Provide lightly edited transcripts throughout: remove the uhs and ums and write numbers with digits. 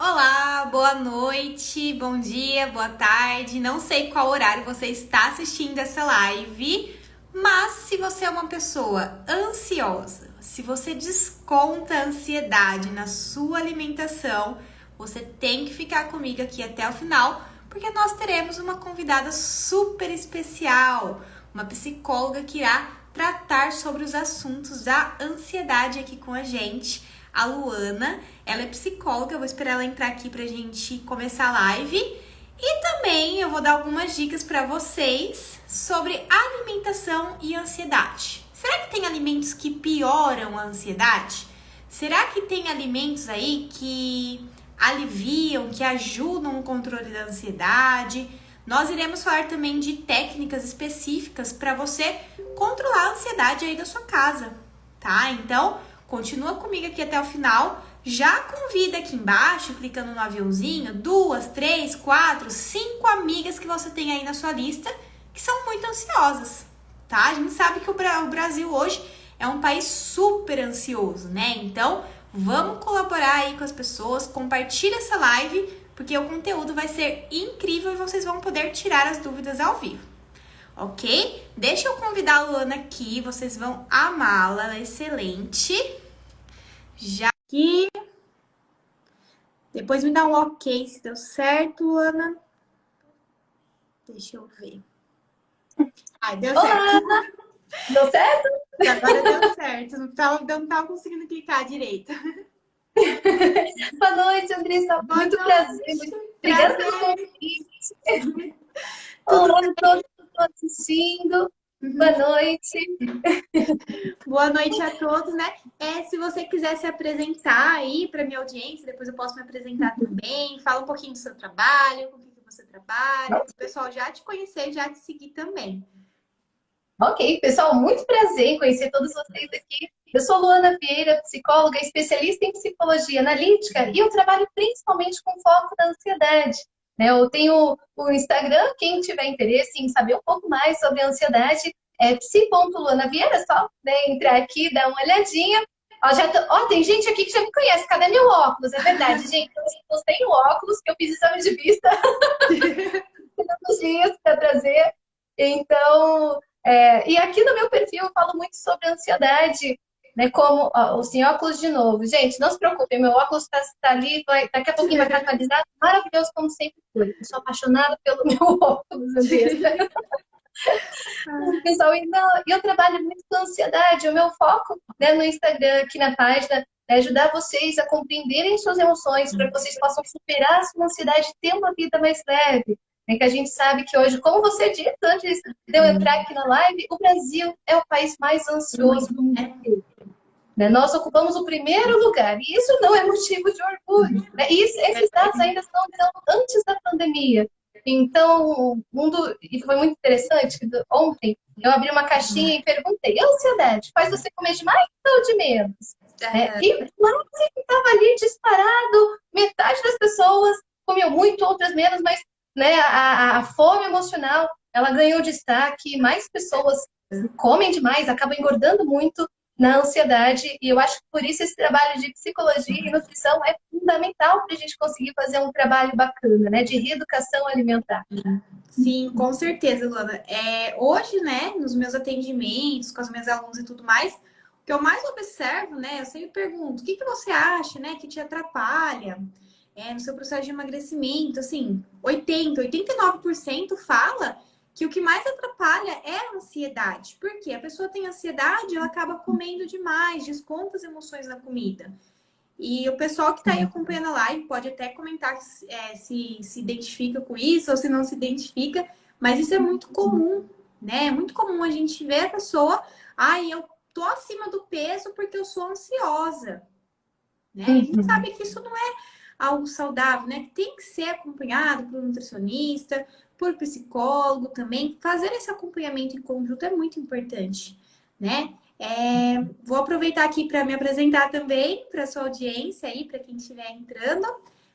Olá, boa noite, bom dia, boa tarde. Não sei qual horário você está assistindo essa live, mas se você é uma pessoa ansiosa, se você desconta a ansiedade na sua alimentação, você tem que ficar comigo aqui até o final, porque nós teremos uma convidada super especial, uma psicóloga que irá tratar sobre os assuntos da ansiedade aqui com a gente. A Luana, ela é psicóloga, eu vou esperar ela entrar aqui pra gente começar a live. E também eu vou dar algumas dicas para vocês sobre alimentação e ansiedade. Será que tem alimentos que pioram a ansiedade? Será que tem alimentos aí que aliviam, que ajudam no controle da ansiedade? Nós iremos falar também de técnicas específicas para você controlar a ansiedade aí da sua casa, tá? Então, continua comigo aqui até o final. Já convida aqui embaixo, clicando no aviãozinho, 2, 3, 4, 5 amigas que você tem aí na sua lista que são muito ansiosas, tá? A gente sabe que o Brasil hoje é um país super ansioso, né? Então, vamos colaborar aí com as pessoas, compartilha essa live, porque o conteúdo vai ser incrível e vocês vão poder tirar as dúvidas ao vivo. Ok? Deixa eu convidar a Luana aqui, vocês vão amá-la, ela é excelente. Já aqui. Depois me dá um ok se deu certo, Luana. Deixa eu ver. Ai, deu Olá! certo. Deu certo? Agora deu certo. Não tava conseguindo clicar direito. Boa noite, Andressa. Boa Muito prazer. noite. Obrigada pelo Prazer. convite. Tudo Olá a todos que estão assistindo. Boa noite. Boa noite a todos, né? Se você quiser se apresentar aí para minha audiência, depois eu posso me apresentar também. Fala um pouquinho do seu trabalho, com o que você trabalha, o pessoal já te conhecer e já te seguir também. Ok, pessoal, muito prazer em conhecer todos vocês aqui. Eu sou Luana Vieira, psicóloga, especialista em psicologia analítica e eu trabalho principalmente com foco na ansiedade. Eu tenho o Instagram, quem tiver interesse em saber um pouco mais sobre a ansiedade, é psi.luanavieira, é só entrar aqui, dar uma olhadinha. Tem gente aqui que já me conhece, cadê meu óculos? É verdade, gente, eu tenho óculos, que eu fiz exame de vista nos dias para trazer. Então, e aqui no meu perfil eu falo muito sobre ansiedade, né? Como sem óculos de novo. Gente, não se preocupem, meu óculos está ali, daqui a pouquinho vai estar atualizado, maravilhoso como sempre foi. Eu sou apaixonada pelo meu óculos, Andressa. Pessoal, eu trabalho muito com ansiedade. O meu foco, né, no Instagram, aqui na página, é ajudar vocês a compreenderem suas emoções, para que vocês possam superar a sua ansiedade e ter uma vida mais leve. É que a gente sabe que hoje, como você disse antes de eu entrar aqui na live, o Brasil é o país mais ansioso do mundo inteiro. Né? Nós ocupamos o primeiro lugar, e isso não é motivo de orgulho. Né? E esses dados ainda estão dizendo antes da pandemia. Então, e foi muito interessante, que ontem eu abri uma caixinha e perguntei, a ansiedade faz você comer demais ou de menos? E lá estava ali disparado, metade das pessoas comeu muito, outras menos, mas né, a fome emocional, ela ganhou destaque, mais pessoas comem demais, acabam engordando muito na ansiedade, e eu acho que por isso esse trabalho de psicologia e nutrição é fundamental para a gente conseguir fazer um trabalho bacana, né, de reeducação alimentar. Sim, com certeza, Luana. Hoje, né, nos meus atendimentos, com as minhas alunas e tudo mais, o que eu mais observo, né, eu sempre pergunto, o que você acha, né, que te atrapalha no seu processo de emagrecimento? Assim, 89% fala que o que mais atrapalha é a ansiedade. Por quê? A pessoa tem ansiedade, ela acaba comendo demais, desconta as emoções na comida. E o pessoal que está aí acompanhando a live pode até comentar se identifica com isso ou se não se identifica, mas isso é muito comum, né? É muito comum a gente ver a pessoa, eu tô acima do peso porque eu sou ansiosa, né? A gente sabe que isso não é algo saudável, né? Tem que ser acompanhado por um nutricionista, por psicólogo também. Fazer esse acompanhamento em conjunto é muito importante, né? Vou aproveitar aqui para me apresentar também para a sua audiência aí, para quem estiver entrando.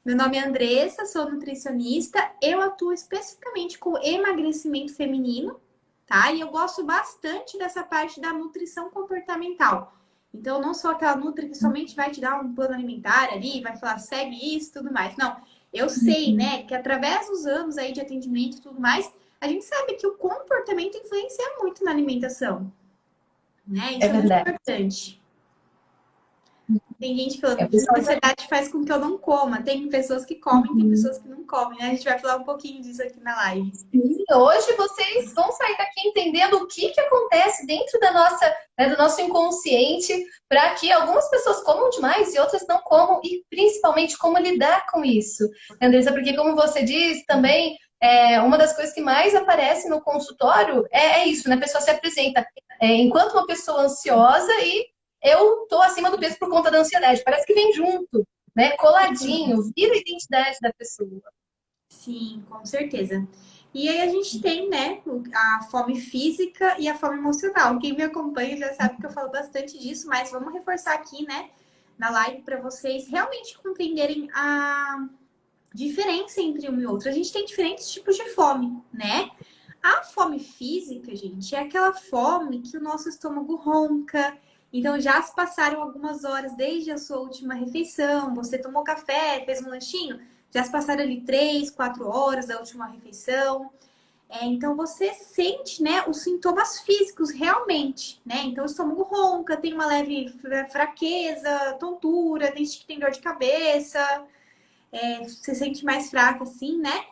Meu nome é Andressa, sou nutricionista. Eu atuo especificamente com emagrecimento feminino, tá? E eu gosto bastante dessa parte da nutrição comportamental. Então, não sou aquela nutri que somente vai te dar um plano alimentar ali, vai falar, segue isso e tudo mais. Não, eu sei, né, que através dos anos aí de atendimento e tudo mais, a gente sabe que o comportamento influencia muito na alimentação, né? É Isso é muito verdade. importante. Tem gente falando É, o que a pessoal ansiedade faz com que eu não coma. Tem pessoas que comem, tem pessoas que não comem, né? A gente vai falar um pouquinho disso aqui na live. Sim, hoje vocês vão sair daqui entendendo o que que acontece dentro da nossa, né, do nosso inconsciente, para que algumas pessoas comam demais e outras não comam, e principalmente como lidar com isso, Andressa, porque como você diz também, uma das coisas que mais aparece no consultório é isso, né? A pessoa se apresenta enquanto uma pessoa ansiosa e eu tô acima do peso por conta da ansiedade. Parece que vem junto, né? Coladinho, vira a identidade da pessoa. Sim, com certeza. E aí a gente tem, né, a fome física e a fome emocional. Quem me acompanha já sabe que eu falo bastante disso, mas vamos reforçar aqui, né, na live para vocês realmente compreenderem a diferença entre um e outro. A gente tem diferentes tipos de fome, né? A fome física, gente, é aquela fome que o nosso estômago ronca. Então já se passaram algumas horas desde a sua última refeição, você tomou café, fez um lanchinho, já se passaram ali 3, 4 horas da última refeição. Então você sente, né, os sintomas físicos realmente, né? Então o estômago ronca, tem uma leve fraqueza, tontura, tem gente que tem dor de cabeça, você sente mais fraca assim, né?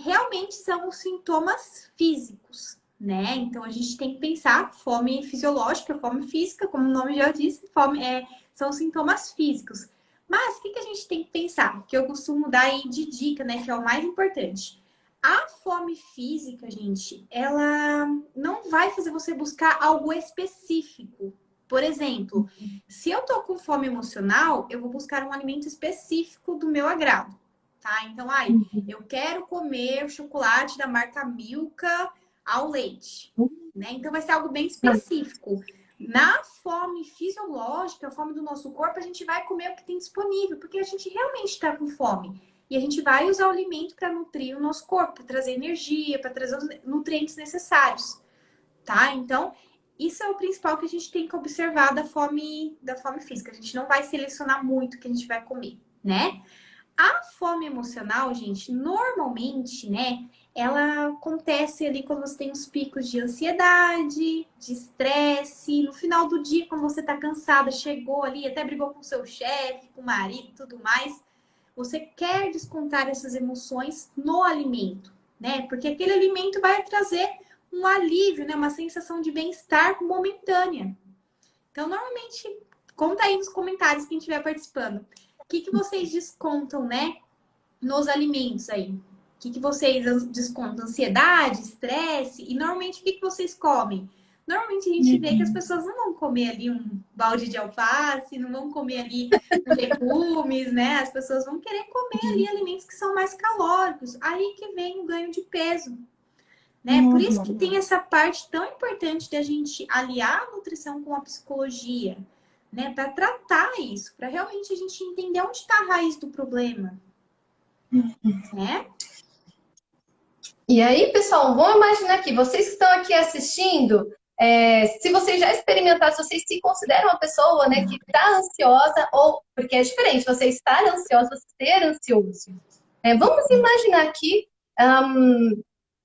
Realmente são os sintomas físicos, né? Então a gente tem que pensar fome fisiológica, fome física, como o nome já disse, fome são sintomas físicos. Mas o que a gente tem que pensar? Que eu costumo dar aí de dica, né? Que é o mais importante. A fome física, gente, ela não vai fazer você buscar algo específico. Por exemplo, se eu tô com fome emocional, eu vou buscar um alimento específico do meu agrado, tá? Então, eu quero comer chocolate da marca Milka ao leite, né? Então vai ser algo bem específico. Na fome fisiológica, a fome do nosso corpo, a gente vai comer o que tem disponível, porque a gente realmente está com fome. E a gente vai usar o alimento para nutrir o nosso corpo, para trazer energia, para trazer os nutrientes necessários, tá? Então, isso é o principal que a gente tem que observar da fome física. A gente não vai selecionar muito o que a gente vai comer, né? A fome emocional, gente, normalmente, né, ela acontece ali quando você tem os picos de ansiedade, de estresse, no final do dia, quando você tá cansada, chegou ali, até brigou com seu chefe, com o marido e tudo mais, você quer descontar essas emoções no alimento, né? Porque aquele alimento vai trazer um alívio, né, uma sensação de bem-estar momentânea. Então, normalmente, conta aí nos comentários quem estiver participando. O que vocês descontam, né, nos alimentos aí? O que vocês descontam? Ansiedade, estresse? E normalmente o que vocês comem? Normalmente a gente vê que as pessoas não vão comer ali um balde de alface, não vão comer ali legumes, né? As pessoas vão querer comer ali alimentos que são mais calóricos. Aí que vem o ganho de peso, né? Por isso que tem essa parte tão importante de a gente aliar a nutrição com a psicologia, né? Para tratar isso, para realmente a gente entender onde está a raiz do problema, né? E aí, pessoal, vamos imaginar que vocês que estão aqui assistindo, se vocês já experimentaram, se vocês se consideram uma pessoa, né, que está ansiosa, ou porque é diferente você estar ansioso, você ser ansioso. Vamos imaginar aqui,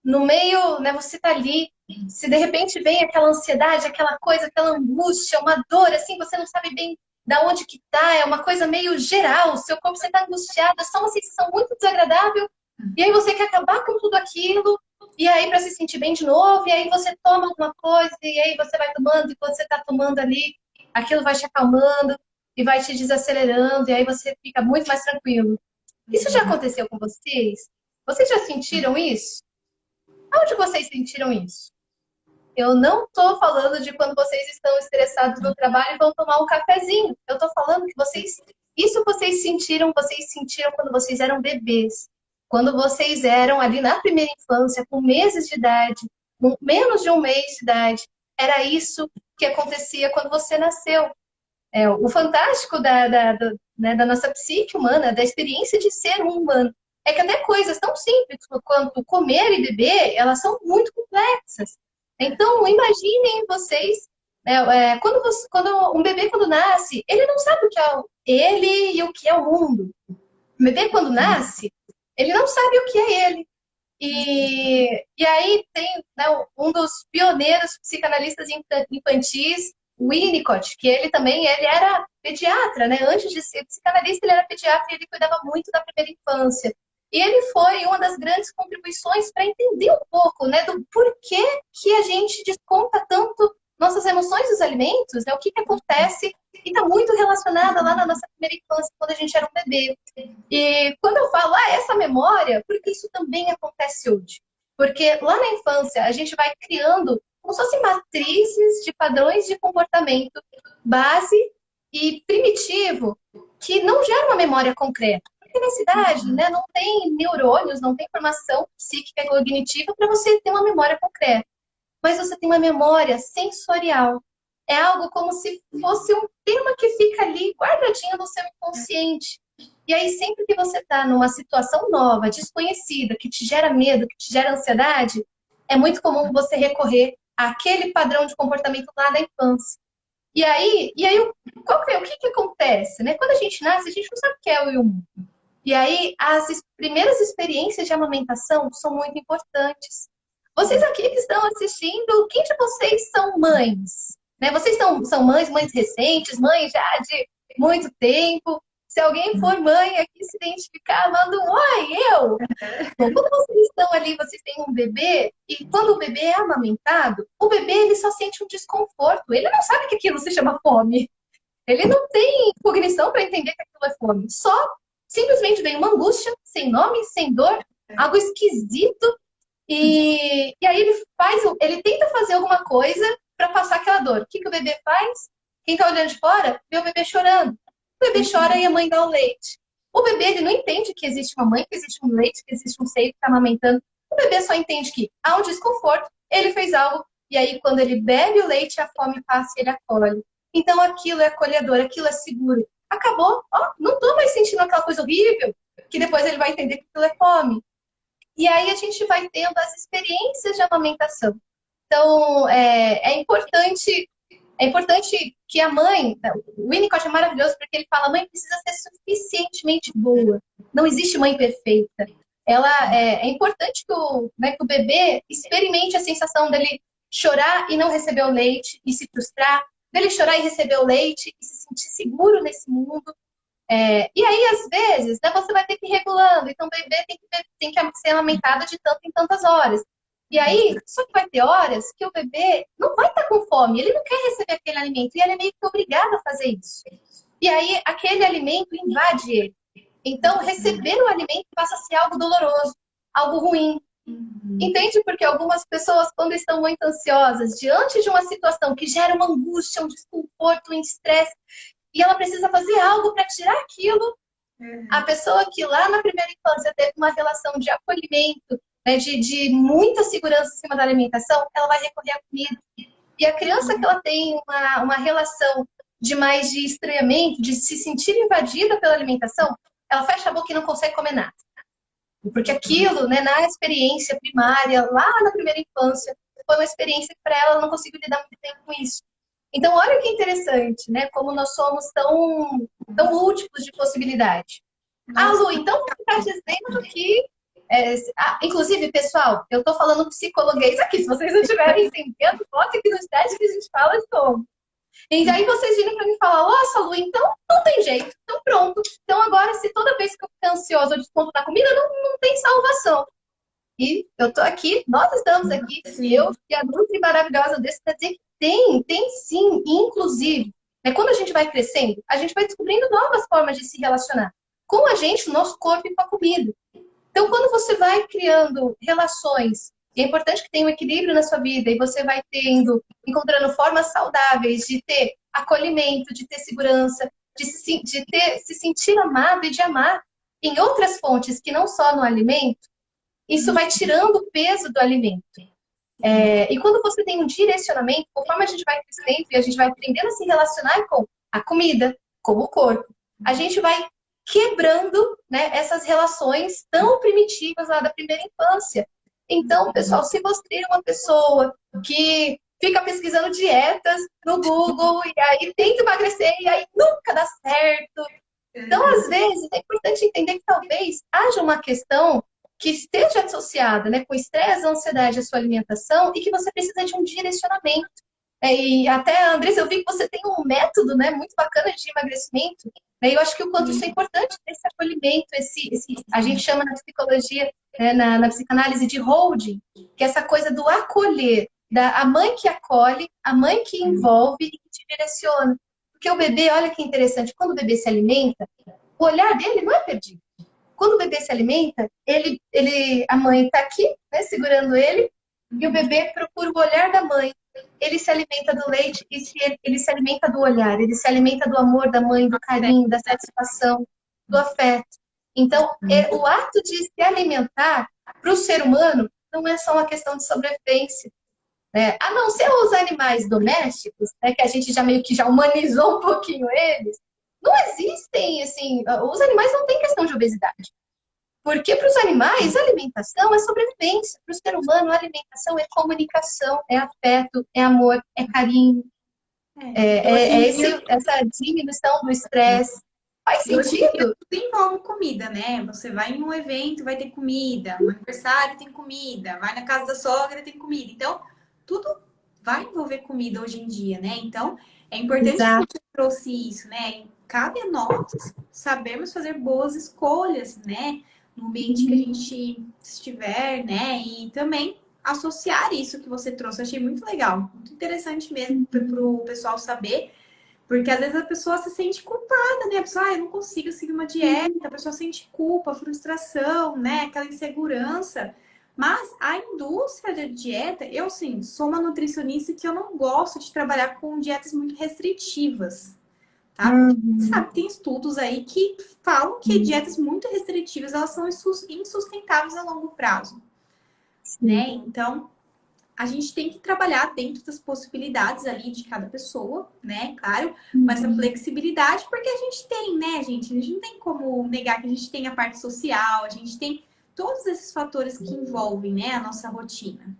no meio, né, você está ali, se de repente vem aquela ansiedade, aquela coisa, aquela angústia, uma dor, assim, você não sabe bem da onde que tá, é uma coisa meio geral, o seu corpo, você está angustiado, é só uma sensação muito desagradável, e aí você quer acabar com tudo aquilo, e aí para se sentir bem de novo, e aí você toma alguma coisa, e aí você vai tomando, e quando você está tomando ali, aquilo vai te acalmando, e vai te desacelerando, e aí você fica muito mais tranquilo. Isso já aconteceu com vocês? Vocês já sentiram isso? Onde vocês sentiram isso? Eu não estou falando de quando vocês estão estressados no trabalho e vão tomar um cafezinho. Eu estou falando que isso vocês sentiram quando vocês eram bebês. Quando vocês eram ali na primeira infância, com meses de idade, com menos de um mês de idade. Era isso que acontecia quando você nasceu. O fantástico né, da nossa psique humana, da experiência de ser um humano, é que até coisas tão simples quanto comer e beber, elas são muito complexas. Então, imaginem vocês né? Quando um bebê quando nasce, ele não sabe o que é ele e o que é o mundo. O bebê quando nasce, ele não sabe o que é ele. E aí tem, né, um dos pioneiros psicanalistas infantis, o Winnicott, que ele era pediatra, né? Antes de ser psicanalista, ele era pediatra e ele cuidava muito da primeira infância. E ele foi uma das grandes contribuições para entender um pouco, né, do porquê que a gente desconta tanto nossas emoções dos alimentos, né? O que acontece e está muito relacionada lá na nossa primeira infância, quando a gente era um bebê. E quando eu falo, essa memória, porque isso também acontece hoje. Porque lá na infância, a gente vai criando como se fossem matrizes de padrões de comportamento base e primitivo, que não gera uma memória concreta. Porque na cidade, né, não tem neurônios, não tem formação psíquica e cognitiva para você ter uma memória concreta. Mas você tem uma memória sensorial. É algo como se fosse um tema que fica ali guardadinho no seu inconsciente. E aí, sempre que você está numa situação nova, desconhecida, que te gera medo, que te gera ansiedade, é muito comum você recorrer àquele padrão de comportamento lá da infância. E aí o que acontece? Né? Quando a gente nasce, a gente não sabe o que é o mundo. E aí, as primeiras experiências de amamentação são muito importantes. Vocês aqui que estão assistindo, quem de vocês são mães? Né? Vocês são mães recentes, mães já de muito tempo. Se alguém for mãe aqui se identificar, manda um oi, eu! Bom, quando vocês estão ali, vocês têm um bebê, e quando o bebê é amamentado, o bebê ele só sente um desconforto. Ele não sabe que aquilo se chama fome. Ele não tem cognição para entender que aquilo é fome. Só simplesmente vem uma angústia, sem nome, sem dor, algo esquisito. E aí ele tenta fazer alguma coisa para passar aquela dor. O que o bebê faz? Quem está olhando de fora vê o bebê chorando. O bebê chora e a mãe dá o leite. O bebê ele não entende que existe uma mãe, que existe um leite, que existe um seio que está amamentando. O bebê só entende que há um desconforto, ele fez algo, e aí quando ele bebe o leite, a fome passa e ele acolhe. Então aquilo é acolhedor, aquilo é seguro. Acabou, não estou mais sentindo aquela coisa horrível, que depois ele vai entender que aquilo é fome. E aí a gente vai tendo as experiências de amamentação. Então, é importante que a mãe, o Winnicott é maravilhoso porque ele fala, a mãe precisa ser suficientemente boa. Não existe mãe perfeita. É importante que o bebê experimente a sensação dele chorar e não receber o leite e se frustrar, dele chorar e receber o leite e se sentir seguro nesse mundo. E aí, às vezes, né, você vai ter que ir regulando. Então, o bebê tem que ser amamentado de tanto em tantas horas. E aí, só que vai ter horas que o bebê não vai estar com fome. Ele não quer receber aquele alimento. E ele é meio que obrigado a fazer isso. E aí, aquele alimento invade ele. Então, receber o alimento passa a ser algo doloroso, algo ruim. Entende? Porque algumas pessoas, quando estão muito ansiosas, diante de uma situação que gera uma angústia, um desconforto, um estresse, e ela precisa fazer algo para tirar aquilo. A pessoa que lá na primeira infância teve uma relação de acolhimento, né, de muita segurança em cima da alimentação, ela vai recorrer à comida. E a criança que ela tem uma relação de estranhamento, de se sentir invadida pela alimentação, ela fecha a boca e não consegue comer nada. Porque aquilo, né, na experiência primária, lá na primeira infância, foi uma experiência que para ela não conseguiu lidar muito bem com isso. Então, olha que interessante, né? Como nós somos tão múltiplos de possibilidade. Lu, então você está dizendo que... inclusive, pessoal, eu estou falando psicologuês aqui. Se vocês não estiverem entendendo, bote aqui no chat que a gente fala de novo. E aí vocês viram para mim falar, nossa, Lu, então não tem jeito. Então pronto. Então agora, se toda vez que eu fico ansiosa eu desconto na comida, não tem salvação. E eu estou aqui, nós estamos aqui, eu e a Nutri maravilhosa desse, para dizer que tem sim, inclusive. Né, quando a gente vai crescendo, a gente vai descobrindo novas formas de se relacionar com a gente, o nosso corpo e com a comida. Então, quando você vai criando relações, e é importante que tenha um equilíbrio na sua vida, e você vai encontrando formas saudáveis de ter acolhimento, de ter segurança, de se sentir amado e de amar em outras fontes que não só no alimento, isso vai tirando o peso do alimento. E quando você tem um direcionamento, conforme a gente vai crescendo e a gente vai aprendendo a se relacionar com a comida, com o corpo, a gente vai quebrando, né, essas relações tão primitivas lá da primeira infância. Então, pessoal, se você é uma pessoa que fica pesquisando dietas no Google, e aí tenta emagrecer, e aí nunca dá certo. Então, às vezes, é importante entender que talvez haja uma questão que esteja associada, né, com estresse, ansiedade, a sua alimentação, e que você precisa de um direcionamento. E até, Andressa, eu vi que você tem um método, né, muito bacana de emagrecimento. E eu acho que o quanto isso é importante, esse acolhimento, a gente chama na psicologia, né, na psicanálise de holding, que é essa coisa do acolher, a mãe que acolhe, a mãe que envolve e que te direciona. Porque o bebê, olha que interessante, quando o bebê se alimenta, o olhar dele não é perdido. Quando o bebê se alimenta, a mãe está aqui, né, segurando ele, e o bebê procura o olhar da mãe. Ele se alimenta do leite e ele se alimenta do olhar, ele se alimenta do amor da mãe, do carinho, da satisfação, do afeto. Então, o ato de se alimentar para o ser humano não é só uma questão de sobrevivência. Né? A não ser os animais domésticos, né, que a gente já meio que já humanizou um pouquinho eles, não existem, assim, os animais não têm questão de obesidade. Porque para os animais, a alimentação é sobrevivência. Para o ser humano, a alimentação é comunicação, é afeto, é amor, é carinho. Essa diminuição do estresse. Faz sentido? Tudo envolve comida, né? Você vai em um evento, vai ter comida. No aniversário tem comida. Vai na casa da sogra, tem comida. Então, tudo vai envolver comida hoje em dia, né? Então, é importante que a gente trouxe isso, né? Cabe a nós sabermos fazer boas escolhas, né? No ambiente que a gente estiver, né? E também associar isso que você trouxe. Eu achei muito legal, muito interessante mesmo para o pessoal saber, porque às vezes a pessoa se sente culpada, né? A pessoa, eu não consigo seguir uma dieta, a pessoa sente culpa, frustração, né? Aquela insegurança. Mas a indústria da dieta, eu sim, sou uma nutricionista que eu não gosto de trabalhar com dietas muito restritivas. Tá? Sabe, tem estudos aí que falam que dietas muito restritivas, elas são insustentáveis a longo prazo, né? Então, a gente tem que trabalhar dentro das possibilidades ali de cada pessoa, né? Claro, com essa flexibilidade, porque a gente tem, né, gente? A gente não tem como negar que a gente tem a parte social, a gente tem todos esses fatores que envolvem, né, a nossa rotina.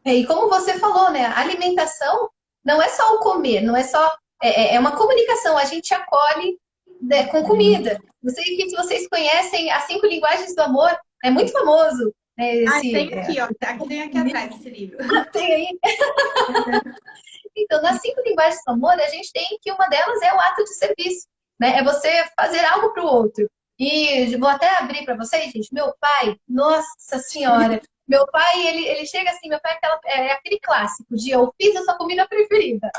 E como você falou, né, a alimentação não é só o comer, não é só é uma comunicação, a gente acolhe, né, com comida. Não sei se vocês conhecem as 5 linguagens do amor, é muito famoso. Tem aqui, ó, tem aqui atrás esse livro. Tem aí. Então, nas 5 linguagens do amor, a gente tem que uma delas é o ato de serviço, né? É você fazer algo para o outro. E vou até abrir para vocês, gente. Meu pai, nossa senhora, meu pai, ele chega assim, meu pai é aquele clássico de eu fiz a sua comida preferida.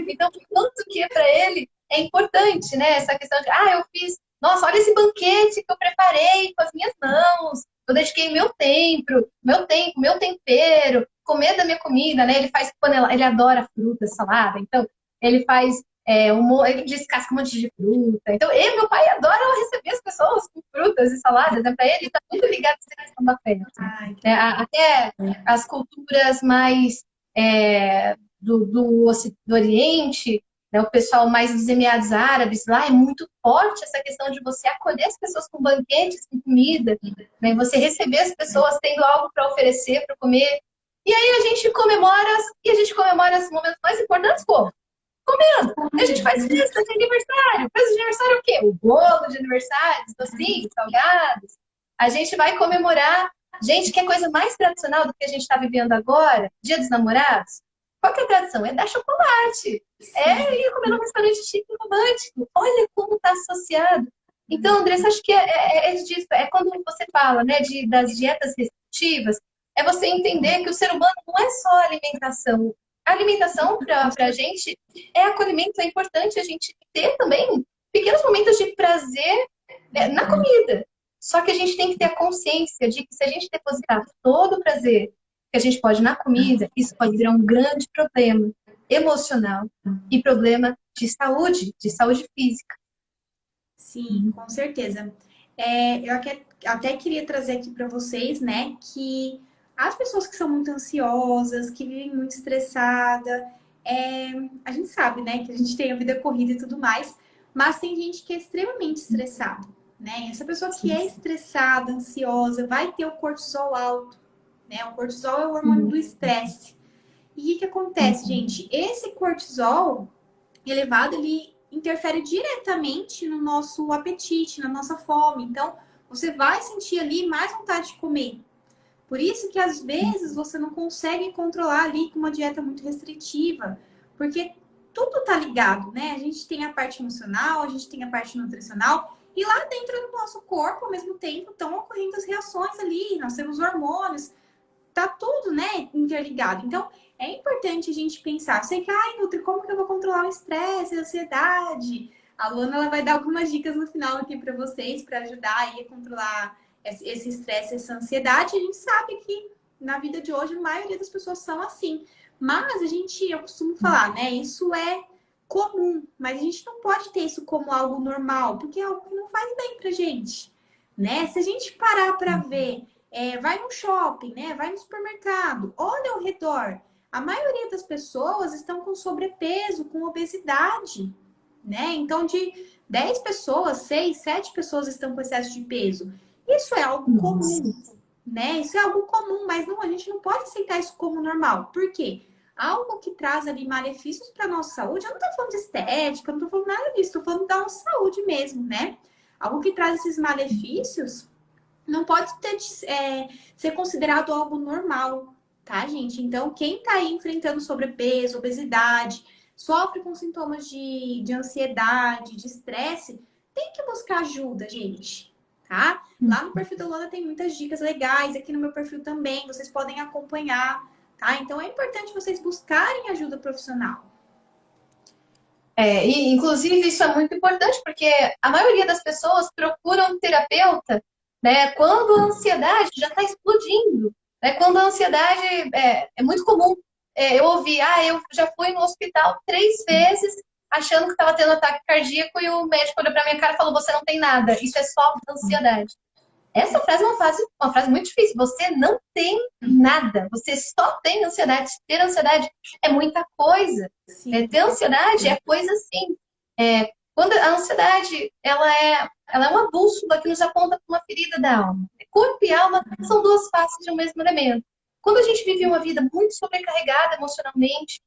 Então, tanto que para ele é importante, né? Essa questão de, eu fiz, nossa, olha esse banquete que eu preparei com as minhas mãos. Eu dediquei meu tempero, comer da minha comida, né? Ele faz panela, ele adora fruta, salada, então ele faz ele descasca um monte de fruta. Então, meu pai adora receber as pessoas com frutas e saladas, né? Para ele tá tudo ligado à questão da festa. Até as culturas mais do Oriente, né? O pessoal mais dos Emirados Árabes, lá é muito forte essa questão de você acolher as pessoas com banquetes, com comida, né? Você receber as pessoas tendo algo para oferecer, para comer. E aí a gente comemora os momentos mais importantes como? Comendo. A gente faz festa de aniversário. Festa de aniversário é o quê? O bolo de aniversário, os docinhos, salgados. A gente vai comemorar. Gente, que coisa mais tradicional do que a gente está vivendo agora? Dia dos Namorados. Qual que é a tradição? É dar chocolate. É ir comer num restaurante chique e romântico. Olha como está associado. Então, Andressa, acho que é disso. É quando você fala, né, das dietas restritivas, é você entender que o ser humano não é só alimentação. A alimentação para a gente é acolhimento, é importante a gente ter também pequenos momentos de prazer, né, na comida. Só que a gente tem que ter a consciência de que se a gente depositar todo o prazer que a gente pode na comida, isso pode virar um grande problema emocional e problema de saúde física. Sim, com certeza. Eu até queria trazer aqui para vocês, né, que as pessoas que são muito ansiosas, que vivem muito estressada, a gente sabe, né, que a gente tem a vida corrida e tudo mais, mas tem gente que é extremamente estressada, né? E essa pessoa que é estressada, ansiosa, vai ter o cortisol alto, né? O cortisol é o hormônio do estresse. E o que que acontece, gente? Esse cortisol elevado, ele interfere diretamente no nosso apetite, na nossa fome. Então, você vai sentir ali mais vontade de comer. Por isso que às vezes você não consegue controlar ali com uma dieta muito restritiva, porque tudo tá ligado, né? A gente tem a parte emocional, a gente tem a parte nutricional, e lá dentro do nosso corpo, ao mesmo tempo, estão ocorrendo as reações ali, nós temos hormônios, tá tudo, né, interligado. Então, é importante a gente pensar, sei que, ai, Nutri, como que eu vou controlar o estresse, a ansiedade? A Luana, ela vai dar algumas dicas no final aqui para vocês, para ajudar aí a controlar esse estresse, essa ansiedade. A gente sabe que na vida de hoje, a maioria das pessoas são assim. Mas eu costumo falar, né, isso é comum, mas a gente não pode ter isso como algo normal, porque é algo que não faz bem pra gente, né? Se a gente parar para ver vai no shopping, né? Vai no supermercado, olha ao redor. A maioria das pessoas estão com sobrepeso, com obesidade, né? Então, de 10 pessoas, 6, 7 pessoas estão com excesso de peso. Isso é algo comum, né? Isso é algo comum, mas não, a gente não pode aceitar isso como normal. Por quê? Algo que traz ali malefícios para nossa saúde, eu não tô falando de estética, eu não tô falando nada disso, tô falando da nossa saúde mesmo, né? Algo que traz esses malefícios não pode ser considerado algo normal, tá, gente? Então, quem tá aí enfrentando sobrepeso, obesidade, sofre com sintomas de ansiedade, de estresse, tem que buscar ajuda, gente, tá? Lá no perfil da Luana tem muitas dicas legais, aqui no meu perfil também, vocês podem acompanhar, tá? Então, é importante vocês buscarem ajuda profissional. E inclusive isso é muito importante porque a maioria das pessoas procuram um terapeuta, né, quando a ansiedade já está explodindo, né, quando a ansiedade é muito comum. Eu ouvi, eu já fui no hospital 3 vezes achando que estava tendo ataque cardíaco e o médico olhou para minha cara e falou: você não tem nada, isso é só ansiedade. Essa frase é uma frase muito difícil. Você não tem nada. Você só tem ansiedade. Ter ansiedade é muita coisa. Ter ansiedade é coisa assim. Quando a ansiedade ela é uma bússola que nos aponta para uma ferida da alma. Corpo e alma são duas faces de um mesmo elemento. Quando a gente vive uma vida muito sobrecarregada emocionalmente,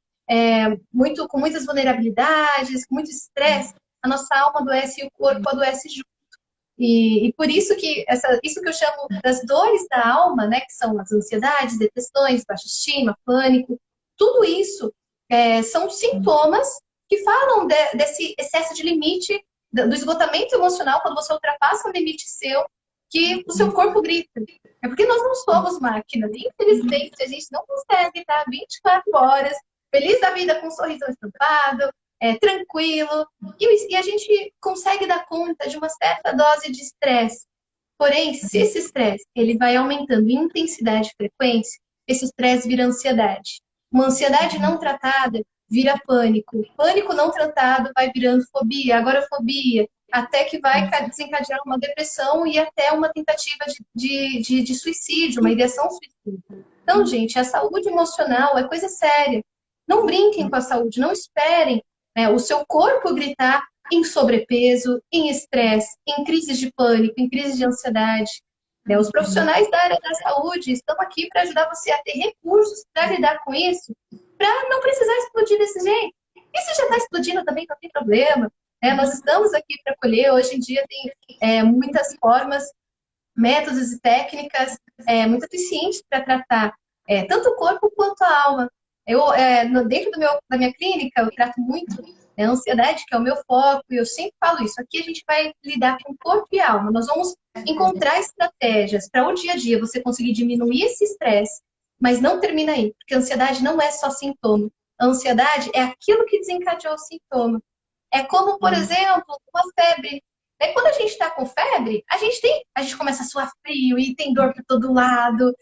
com muitas vulnerabilidades, com muito estresse, a nossa alma adoece e o corpo adoece junto. E por isso que isso que eu chamo das dores da alma, né, que são as ansiedades, depressões, baixa estima, pânico, tudo isso são sintomas que falam desse excesso de limite, do esgotamento emocional, quando você ultrapassa um limite seu, que o seu corpo grita. É porque nós não somos máquinas. Infelizmente, a gente não consegue estar 24 horas feliz da vida com um sorriso estampado, tranquilo, e a gente consegue dar conta de uma certa dose de estresse. Porém, se esse estresse ele vai aumentando em intensidade e frequência, esse estresse vira ansiedade. Uma ansiedade não tratada vira pânico. Pânico não tratado vai virando fobia, agorafobia, até que vai desencadear uma depressão e até uma tentativa de suicídio, uma ideação suicida. Então, gente, a saúde emocional é coisa séria. Não brinquem com a saúde, não esperem o seu corpo gritar em sobrepeso, em estresse, em crises de pânico, em crises de ansiedade. Os profissionais da área da saúde estão aqui para ajudar você a ter recursos para lidar com isso, para não precisar explodir desse jeito. E se já está explodindo também, não tem problema. Nós estamos aqui para acolher. Hoje em dia tem muitas formas, métodos e técnicas muito eficientes para tratar tanto o corpo quanto a alma. Dentro da minha clínica, eu trato muito a ansiedade, que é o meu foco, e eu sempre falo isso. Aqui a gente vai lidar com corpo e alma. Nós vamos encontrar estratégias para o dia a dia você conseguir diminuir esse estresse, mas não termina aí, porque a ansiedade não é só sintoma. A ansiedade é aquilo que desencadeou o sintoma. É como, por exemplo, uma febre. Quando a gente está com febre, a gente começa a suar frio e tem dor por todo lado.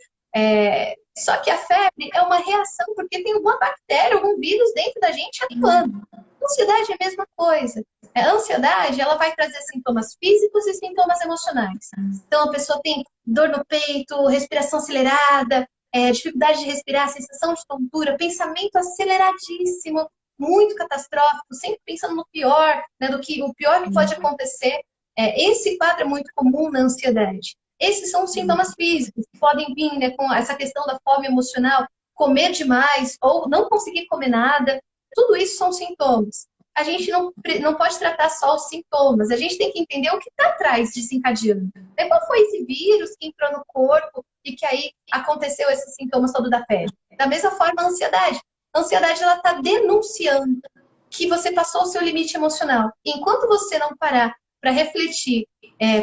Só que a febre é uma reação porque tem alguma bactéria, algum vírus dentro da gente atuando. A ansiedade é a mesma coisa. A ansiedade, ela vai trazer sintomas físicos e sintomas emocionais. Então, a pessoa tem dor no peito, respiração acelerada, dificuldade de respirar, sensação de tontura, pensamento aceleradíssimo, muito catastrófico, sempre pensando no pior, né, o pior que pode acontecer. Esse quadro é muito comum na ansiedade. Esses são os sintomas físicos que podem vir, né, com essa questão da fome emocional. comer demais ou não conseguir comer nada. Tudo isso são sintomas. A gente não pode tratar só os sintomas, a gente tem que entender o que está atrás desencadeando. Qual foi esse vírus que entrou no corpo e que aí aconteceu esses sintomas todos da pele? Da mesma forma, a ansiedade. A ansiedade, ela está denunciando que você passou o seu limite emocional. Enquanto você não parar para refletir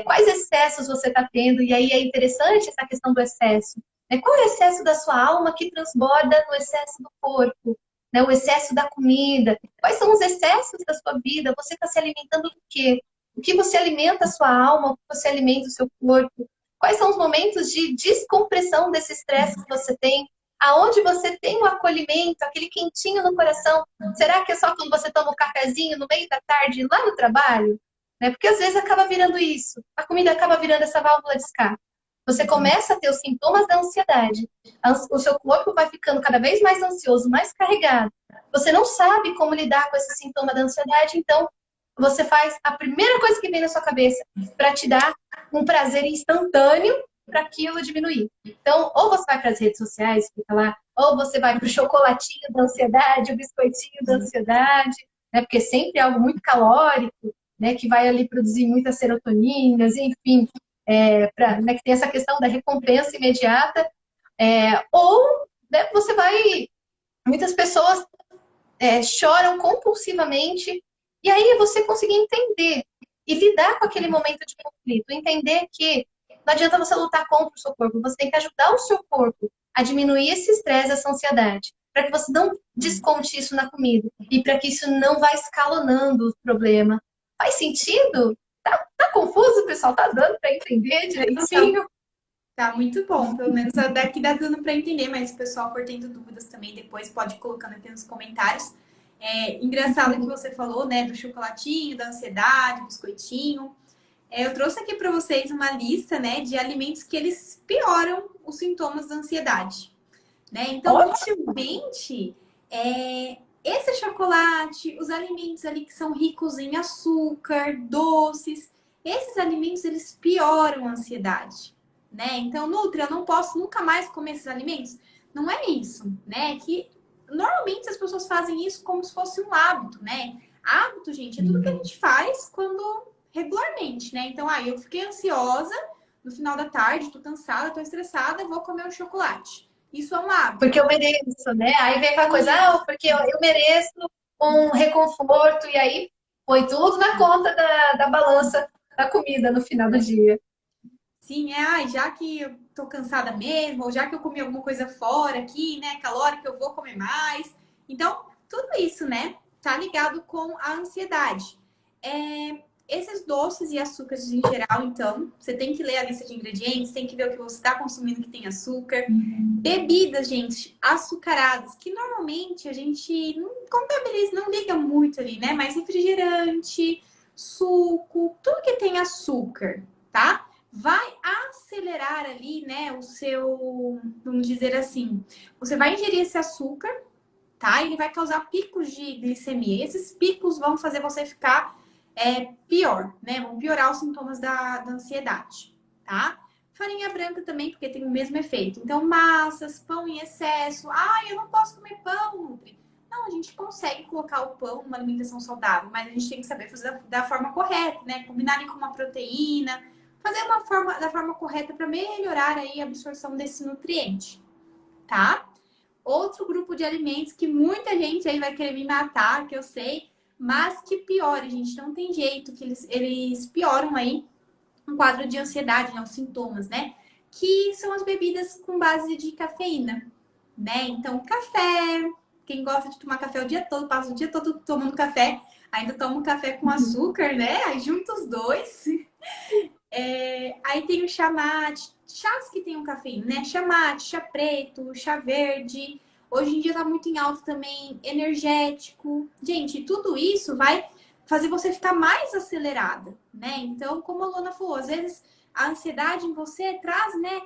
quais excessos você está tendo, e aí é interessante essa questão do excesso. Qual é o excesso da sua alma que transborda no excesso do corpo? Né? O excesso da comida. Quais são os excessos da sua vida? Você está se alimentando do quê? O que você alimenta a sua alma? O que você alimenta o seu corpo? Quais são os momentos de descompressão desse estresse que você tem? Aonde você tem o acolhimento, aquele quentinho no coração? Será que é só quando você toma um cafezinho no meio da tarde lá no trabalho? Porque às vezes acaba virando isso. A comida acaba virando essa válvula de escape. Você começa a ter os sintomas da ansiedade. O seu corpo vai ficando cada vez mais ansioso, mais carregado. Você não sabe como lidar com esse sintoma da ansiedade, então você faz a primeira coisa que vem na sua cabeça para te dar um prazer instantâneo para aquilo diminuir. Então, ou você vai para as redes sociais, fica lá, ou você vai para o chocolatinho da ansiedade, o biscoitinho da ansiedade, né? Porque sempre é algo muito calórico, né? Que vai ali produzir muitas serotoninas, enfim, né, que tem essa questão da recompensa imediata. Ou né, você vai... Muitas pessoas choram compulsivamente, e aí você conseguir entender e lidar com aquele momento de conflito, entender que não adianta você lutar contra o seu corpo, você tem que ajudar o seu corpo a diminuir esse estresse, essa ansiedade, para que você não desconte isso na comida e para que isso não vá escalonando o problema. Faz sentido? Tá confuso, pessoal? Tá dando para entender direitinho? Tá muito bom, pelo menos daqui dá dando para entender, mas se o pessoal for tendo dúvidas também, depois pode ir colocando aqui nos comentários. Engraçado que você falou, né, do chocolatinho, da ansiedade, biscoitinho. Eu trouxe aqui para vocês uma lista, né, de alimentos que eles pioram os sintomas da ansiedade, né? Então, ultimamente, esse chocolate, os alimentos ali que são ricos em açúcar, doces, esses alimentos eles pioram a ansiedade, né? Então, Nutri, eu não posso nunca mais comer esses alimentos. Não é isso, né? Que normalmente as pessoas fazem isso como se fosse um hábito, né? Hábito, gente, é tudo que a gente faz quando regularmente, né? Então, eu fiquei ansiosa no final da tarde, tô cansada, tô estressada, vou comer um chocolate. Isso é um hábito. Porque eu mereço, né? Aí vem aquela coisa, porque eu mereço um reconforto, e aí põe tudo na conta da balança da comida no final do dia. Sim, já que eu tô cansada mesmo, ou já que eu comi alguma coisa fora aqui, né, calórica, eu vou comer mais. Então, tudo isso, né, tá ligado com a ansiedade. Esses doces e açúcares em geral, então, você tem que ler a lista de ingredientes, tem que ver o que você está consumindo que tem açúcar. Bebidas, gente, açucaradas, que normalmente a gente não contabiliza, não liga muito ali, né? Mas refrigerante, suco, tudo que tem açúcar, tá? Vai acelerar ali, né, o seu, vamos dizer assim, você vai ingerir esse açúcar, tá? Ele vai causar picos de glicemia. Esses picos vão fazer você ficar pior, né? Vão piorar os sintomas da ansiedade, tá? Farinha branca também, porque tem o mesmo efeito. Então, massas, pão em excesso. Eu não posso comer pão, Nutri. Não, a gente consegue colocar o pão numa alimentação saudável, mas a gente tem que saber fazer da forma correta, né? Combinar ali com uma proteína, fazer da forma correta para melhorar aí a absorção desse nutriente, tá? Outro grupo de alimentos que muita gente aí vai querer me matar, que eu sei, mas que piora, gente, não tem jeito, que eles pioram aí um quadro de ansiedade, né, os sintomas, né? Que são as bebidas com base de cafeína, né? Então, café, quem gosta de tomar café o dia todo, passa o dia todo tomando café, ainda toma um café com açúcar, né? Aí junta os dois. Aí tem o chá mate, chás que tem um cafeína, né? Chá mate, chá preto, chá verde. Hoje em dia tá muito em alta também energético. Gente, tudo isso vai fazer você ficar mais acelerada, né? Então, como a Lona falou, às vezes a ansiedade em você traz, né?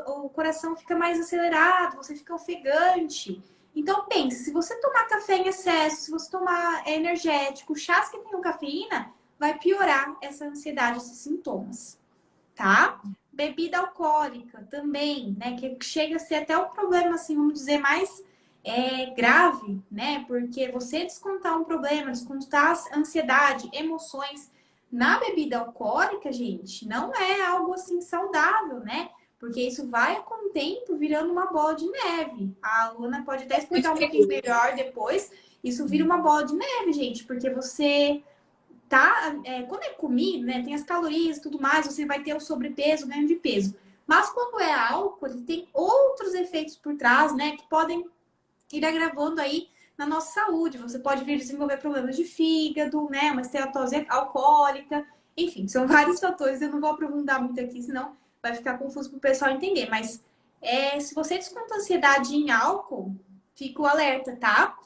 O coração fica mais acelerado, você fica ofegante. Então, pense, se você tomar café em excesso, se você tomar energético, chás que tenham cafeína, vai piorar essa ansiedade, esses sintomas, tá? bebida alcoólica também, né? Que chega a ser até um problema, assim, vamos dizer, mais grave, né? Porque você descontar um problema, descontar ansiedade, emoções na bebida alcoólica, gente, não é algo assim saudável, né? Porque isso vai com o tempo virando uma bola de neve. A Luana pode até explicar um pouquinho melhor depois. Isso vira uma bola de neve, gente, porque você tá, quando é comida, né, tem as calorias e tudo mais, você vai ter o sobrepeso, o ganho de peso. Mas quando é álcool, ele tem outros efeitos por trás, né, que podem ir agravando aí na nossa saúde. Você pode vir desenvolver problemas de fígado, né, uma esteatose alcoólica, enfim, são vários fatores. Eu não vou aprofundar muito aqui, senão vai ficar confuso para o pessoal entender. Mas se você desconta a ansiedade em álcool, fica o alerta, tá?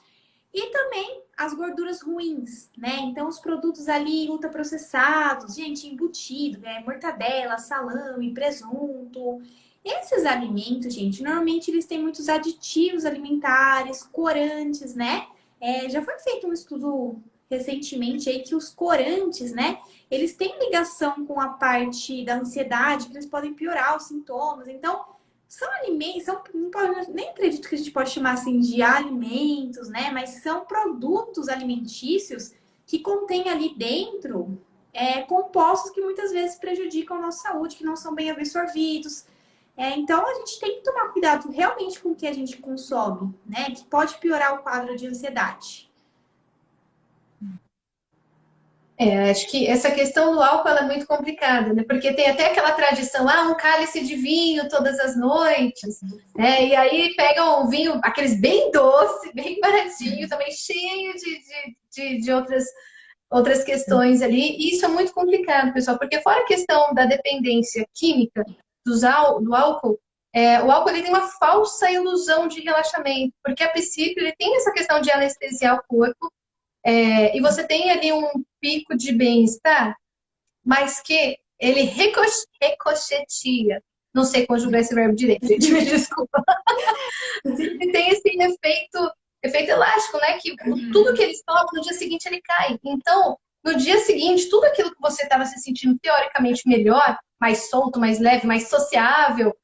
E também as gorduras ruins, né? Então, os produtos ali ultraprocessados, gente, embutido, né? Mortadela, salame, presunto. Esses alimentos, gente, normalmente eles têm muitos aditivos alimentares, corantes, né? Já foi feito um estudo recentemente aí que os corantes, né? Eles têm ligação com a parte da ansiedade, que eles podem piorar os sintomas. Então, são alimentos, nem acredito que a gente pode chamar assim de alimentos, né? Mas são produtos alimentícios que contêm ali dentro compostos que muitas vezes prejudicam a nossa saúde, que não são bem absorvidos. Então a gente tem que tomar cuidado realmente com o que a gente consome, né? Que pode piorar o quadro de ansiedade. Acho que essa questão do álcool ela é muito complicada, né? Porque tem até aquela tradição, um cálice de vinho todas as noites, né? E aí pegam um vinho, aqueles bem doce, bem baratinho, também cheio de outras questões ali. E isso é muito complicado, pessoal, porque fora a questão da dependência química do álcool, o álcool ele tem uma falsa ilusão de relaxamento, porque a princípio ele tem essa questão de anestesiar o corpo, e você tem ali um pico de bem-estar, mas que ele ricocheteia. Não sei conjugar esse verbo direito, gente, me desculpa. Ele tem esse efeito elástico, né? Que tudo que ele sobe, no dia seguinte ele cai. Então, no dia seguinte, tudo aquilo que você estava se sentindo teoricamente melhor, mais solto, mais leve, mais sociável,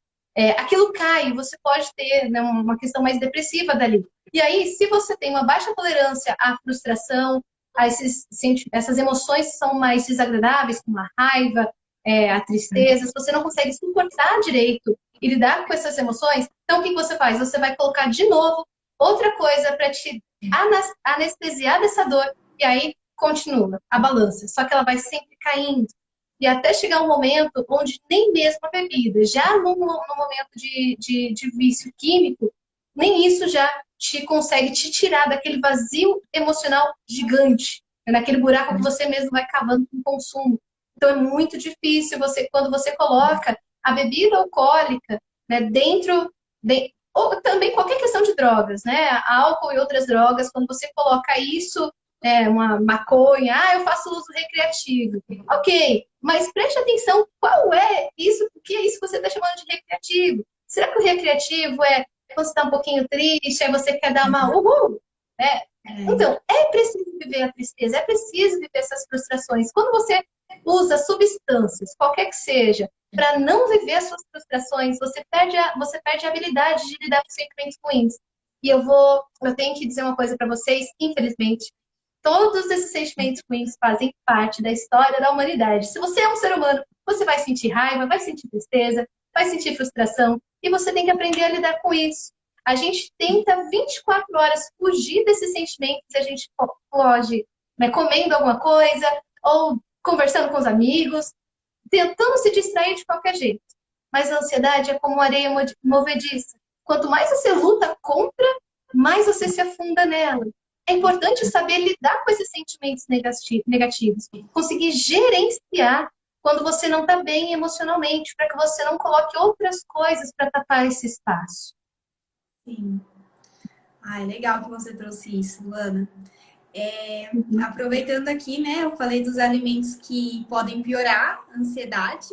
aquilo cai. Você pode ter, né, uma questão mais depressiva dali. E aí, se você tem uma baixa tolerância à frustração, essas emoções que são mais desagradáveis, como a raiva, a tristeza, se você não consegue suportar direito e lidar com essas emoções, então o que você faz? Você vai colocar de novo outra coisa para te anestesiar dessa dor, e aí continua a balança, só que ela vai sempre caindo. E até chegar um momento onde nem mesmo a bebida, já no momento de vício químico, nem isso já consegue te tirar daquele vazio emocional gigante, naquele buraco que você mesmo vai cavando com o consumo. Então é muito difícil quando você coloca a bebida alcoólica, né, ou também qualquer questão de drogas, né, álcool e outras drogas, quando você coloca isso, uma maconha, eu faço uso recreativo. Ok, mas preste atenção, qual é isso, o que é isso que você está chamando de recreativo? Será que o recreativo é quando você está um pouquinho triste, aí você quer dar uma uhul, né? Então, é preciso viver a tristeza, é preciso viver essas frustrações. Quando você usa substâncias, qualquer que seja, para não viver as suas frustrações, você perde a habilidade de lidar com sentimentos ruins. E eu tenho que dizer uma coisa para vocês, infelizmente, todos esses sentimentos ruins fazem parte da história da humanidade. Se você é um ser humano, você vai sentir raiva, vai sentir tristeza, vai sentir frustração, e você tem que aprender a lidar com isso. A gente tenta 24 horas fugir desses sentimentos, a gente pode, né, comendo alguma coisa, ou conversando com os amigos, tentando se distrair de qualquer jeito. Mas a ansiedade é como areia movediça. Quanto mais você luta contra, mais você se afunda nela. É importante saber lidar com esses sentimentos negativos, conseguir gerenciar quando você não está bem emocionalmente, para que você não coloque outras coisas para tapar esse espaço. Sim. Ai, legal que você trouxe isso, Luana. Aproveitando aqui, né, eu falei dos alimentos que podem piorar a ansiedade.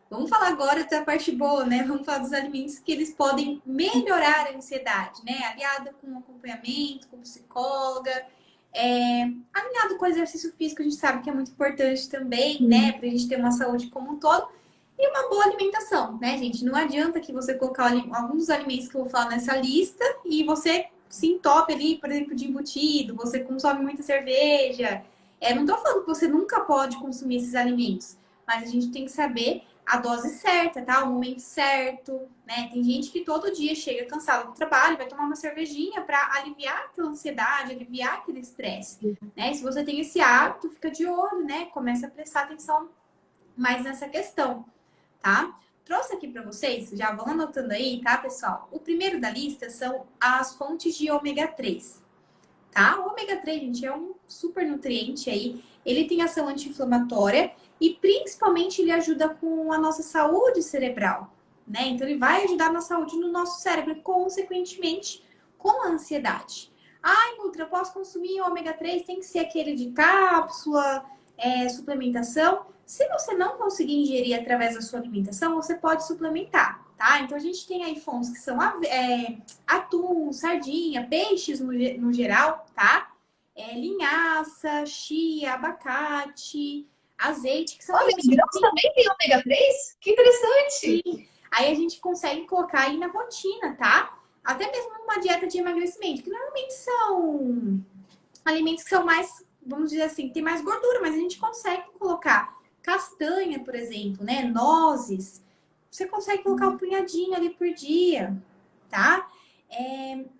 Vamos falar agora da parte boa, né? Vamos falar dos alimentos que eles podem melhorar a ansiedade, né? Aliado com acompanhamento, com psicóloga, alinhado com o exercício físico, a gente sabe que é muito importante também, né? Pra gente ter uma saúde como um todo. E uma boa alimentação, né, gente? Não adianta que você colocar alguns dos alimentos que eu vou falar nessa lista e você se entope ali, por exemplo, de embutido, você consome muita cerveja. Não tô falando que você nunca pode consumir esses alimentos, mas a gente tem que saber a dose certa, tá? O momento certo, né? Tem gente que todo dia chega cansado do trabalho, vai tomar uma cervejinha para aliviar aquela ansiedade, aliviar aquele estresse, né? Se você tem esse hábito, fica de olho, né? Começa a prestar atenção mais nessa questão, tá? Trouxe aqui para vocês, já vão anotando aí, tá, pessoal? O primeiro da lista são as fontes de ômega 3, tá? O ômega 3, gente, é um super nutriente aí. Ele tem ação anti-inflamatória e principalmente ele ajuda com a nossa saúde cerebral, né? Então ele vai ajudar na saúde no nosso cérebro e, consequentemente, com a ansiedade. Ai, Nutra, eu posso consumir ômega 3? Tem que ser aquele de cápsula, suplementação. Se você não conseguir ingerir através da sua alimentação, você pode suplementar, tá? Então a gente tem aí fontes que são atum, sardinha, peixes no geral, tá? Linhaça, chia, abacate, azeite, que são Olha, alimentos. grãos também tem ômega 3? Que interessante! Sim. Aí a gente consegue colocar aí na rotina, tá? Até mesmo numa dieta de emagrecimento, que normalmente são alimentos que são mais, vamos dizer assim, tem mais gordura, mas a gente consegue colocar castanha, por exemplo, né? Nozes. Você consegue colocar um punhadinho ali por dia, tá?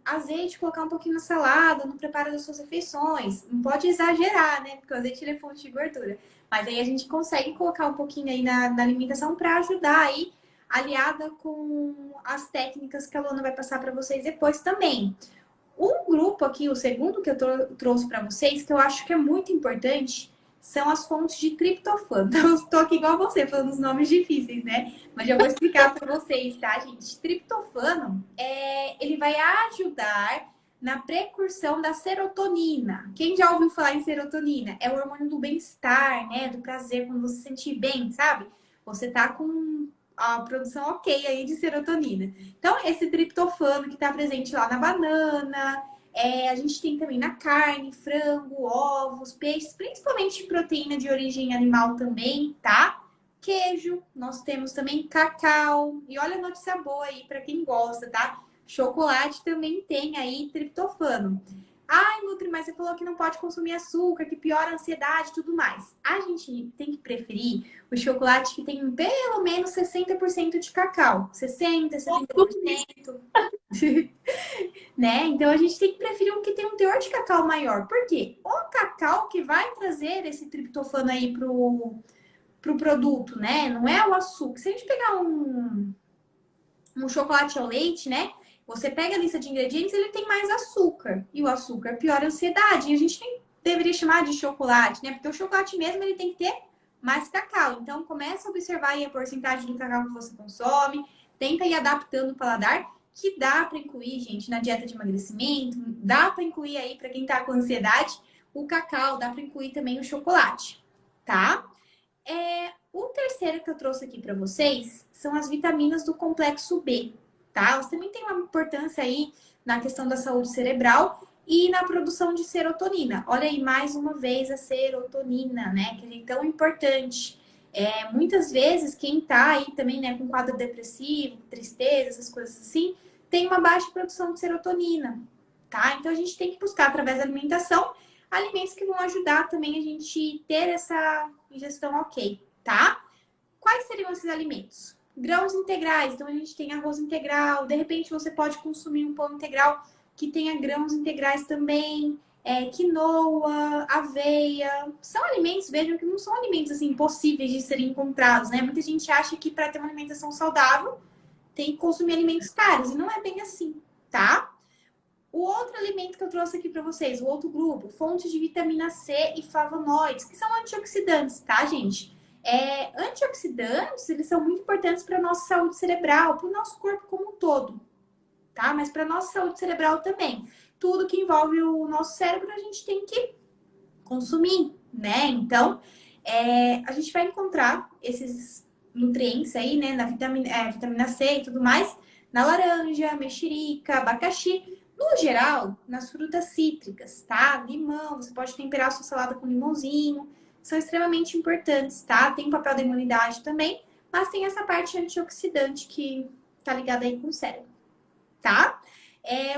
Azeite, colocar um pouquinho na salada, no preparo das suas refeições. Não pode exagerar, né? Porque o azeite ele é fonte de gordura. Mas aí a gente consegue colocar um pouquinho aí na alimentação para ajudar aí, aliada com as técnicas que a Luana vai passar para vocês depois também. Um grupo aqui, o segundo que eu trouxe para vocês, que eu acho que é muito importante, são as fontes de triptofano. Então, eu estou aqui igual você, falando os nomes difíceis, né? Mas já vou explicar para vocês, tá, gente? Triptofano, ele vai ajudar na precursão da serotonina. Quem já ouviu falar em serotonina? É o hormônio do bem-estar, né? Do prazer, quando você se sentir bem, sabe? Você tá com a produção ok aí de serotonina. Então, esse triptofano que está presente lá na banana, a gente tem também na carne, frango, ovos, peixes, principalmente proteína de origem animal também, tá? Queijo, nós temos também cacau. E olha a notícia boa aí para quem gosta, tá? Chocolate também tem aí triptofano. Ai, Nutri, mas você falou que não pode consumir açúcar, que piora a ansiedade e tudo mais. A gente tem que preferir o chocolate que tem pelo menos 60% de cacau. 60%, 70%. Né? Então a gente tem que preferir um que tem um teor de cacau maior. Por quê? O cacau que vai trazer esse triptofano aí pro produto, né? Não é o açúcar. Se a gente pegar um chocolate ao leite, né? Você pega a lista de ingredientes, ele tem mais açúcar. E o açúcar piora a ansiedade. E a gente nem deveria chamar de chocolate, né? Porque o chocolate mesmo, ele tem que ter mais cacau. Então, começa a observar aí a porcentagem do cacau que você consome. Tenta ir adaptando o paladar, que dá para incluir, gente, na dieta de emagrecimento. Dá para incluir aí, para quem tá com ansiedade, o cacau. Dá para incluir também o chocolate, tá? O terceiro que eu trouxe aqui para vocês são as vitaminas do complexo B, tá? Elas também têm uma importância aí na questão da saúde cerebral e na produção de serotonina. Olha aí, mais uma vez, a serotonina, né? Que é tão importante. Muitas vezes, quem tá aí também, né, com quadro depressivo, tristeza, essas coisas assim, tem uma baixa produção de serotonina, tá? Então, a gente tem que buscar, através da alimentação, alimentos que vão ajudar também a gente ter essa ingestão ok, tá? Quais seriam esses alimentos? Grãos integrais, então a gente tem arroz integral, de repente você pode consumir um pão integral que tenha grãos integrais também, quinoa, aveia, são alimentos, vejam que não são alimentos assim impossíveis de serem encontrados, né? Muita gente acha que para ter uma alimentação saudável tem que consumir alimentos caros, e não é bem assim, tá? O outro alimento que eu trouxe aqui para vocês, o outro grupo, fontes de vitamina C e flavonoides, que são antioxidantes, tá, gente? Antioxidantes, eles são muito importantes para a nossa saúde cerebral, para o nosso corpo como um todo, tá? Mas para a nossa saúde cerebral também. Tudo que envolve o nosso cérebro, a gente tem que consumir, né? Então, a gente vai encontrar esses nutrientes aí, né? Na vitamina C e tudo mais, na laranja, mexerica, abacaxi. No geral, nas frutas cítricas, tá? Limão, você pode temperar a sua salada com limãozinho. São extremamente importantes, tá? Tem papel da imunidade também, mas tem essa parte antioxidante que tá ligada aí com o cérebro, tá?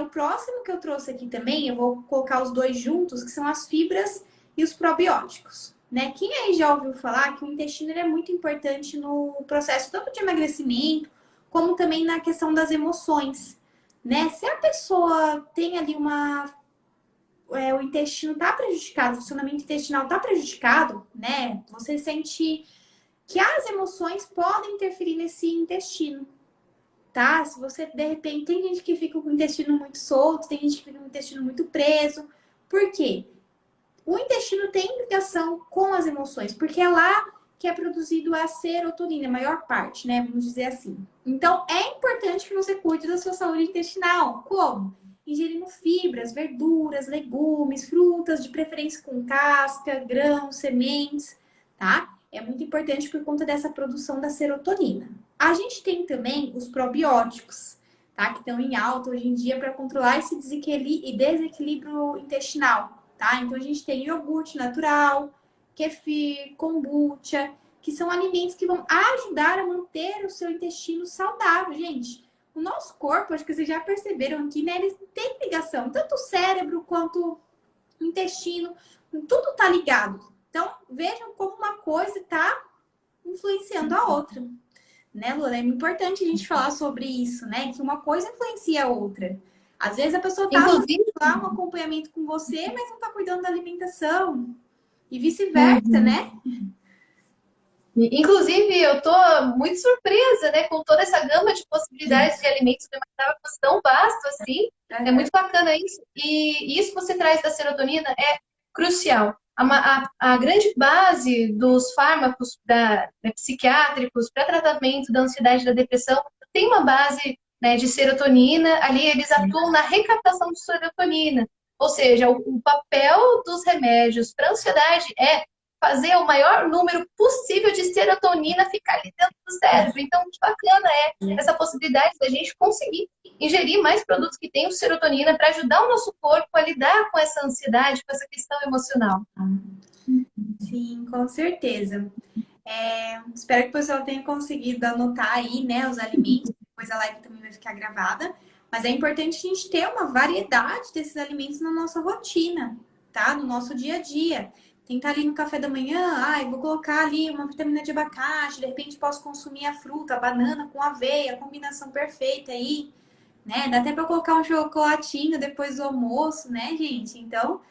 O próximo que eu trouxe aqui também, eu vou colocar os dois juntos, que são as fibras e os probióticos, né? Quem aí já ouviu falar que o intestino ele é muito importante no processo tanto de emagrecimento, como também na questão das emoções, né? Se a pessoa tem ali o intestino tá prejudicado, o funcionamento intestinal tá prejudicado, né? Você sente que as emoções podem interferir nesse intestino, tá? Se você, de repente, tem gente que fica com o intestino muito solto, tem gente que fica com o intestino muito preso. Por quê? O intestino tem ligação com as emoções, porque é lá que é produzido a serotonina, a maior parte, né? Vamos dizer assim. Então, é importante que você cuide da sua saúde intestinal. Como? Ingerindo fibras, verduras, legumes, frutas, de preferência com casca, grãos, sementes, tá? É muito importante por conta dessa produção da serotonina. A gente tem também os probióticos, tá? Que estão em alta hoje em dia para controlar esse desequilíbrio intestinal. Tá? Então a gente tem iogurte natural, kefir, kombucha, que são alimentos que vão ajudar a manter o seu intestino saudável, gente. O nosso corpo, acho que vocês já perceberam aqui, né? Eles têm ligação, tanto o cérebro quanto o intestino, tudo tá ligado. Então, vejam como uma coisa tá influenciando a outra. Né, Luna? É importante a gente falar sobre isso, né? Que uma coisa influencia a outra. Às vezes a pessoa tá fazendo Inclusive, lá um acompanhamento com você, mas não tá cuidando da alimentação. E vice-versa, né? inclusive, eu tô muito surpresa, né, com toda essa gama de possibilidades de alimentos que eu imaginava que fosse tão vasto assim. É Uhum. muito bacana isso. E isso que você traz da serotonina é crucial. A grande base dos fármacos né, psiquiátricos para tratamento da ansiedade e da depressão tem uma base, né, de serotonina. Ali eles atuam na recaptação de serotonina. Ou seja, o papel dos remédios para ansiedade é fazer o maior número possível de serotonina ficar ali dentro do cérebro. Então, que bacana é essa possibilidade da gente conseguir ingerir mais produtos que tenham serotonina para ajudar o nosso corpo a lidar com essa ansiedade, com essa questão emocional. Sim, com certeza. Espero que o pessoal tenha conseguido anotar aí, né, os alimentos. Depois a live também vai ficar gravada. Mas é importante a gente ter uma variedade desses alimentos na nossa rotina, tá? No nosso dia a dia. Tentar ali no café da manhã, eu vou colocar ali uma vitamina de abacate, de repente posso consumir a fruta, a banana com aveia, a combinação perfeita aí, né? Dá até para colocar um chocolatinho depois do almoço, né, gente? Então,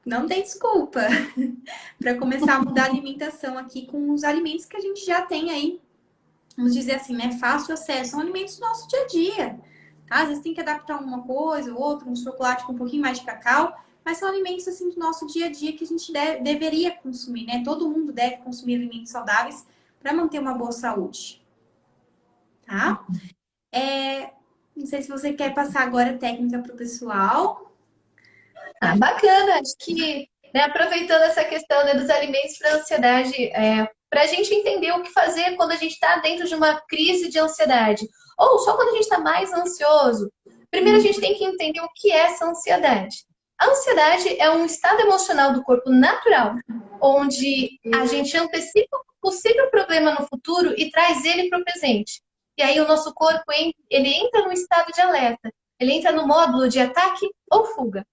não tem desculpa para começar a mudar a alimentação aqui com os alimentos que a gente já tem aí, vamos dizer assim, né? Fácil acesso. São alimentos do nosso dia a dia. Tá? Às vezes tem que adaptar uma coisa ou outra, um chocolate com um pouquinho mais de cacau, mas são alimentos assim do nosso dia a dia que a gente deveria consumir, né? Todo mundo deve consumir alimentos saudáveis para manter uma boa saúde, tá? Não sei se você quer passar agora a técnica para o pessoal. Bacana, acho que, né, aproveitando essa questão, né, dos alimentos para ansiedade, para a gente entender o que fazer quando a gente está dentro de uma crise de ansiedade, ou só quando a gente está mais ansioso. Primeiro, a gente tem que entender o que é essa ansiedade. A ansiedade é um estado emocional do corpo natural, onde a gente antecipa um possível problema no futuro e traz ele para o presente. E aí o nosso corpo ele entra no estado de alerta, ele entra no módulo de ataque ou fuga.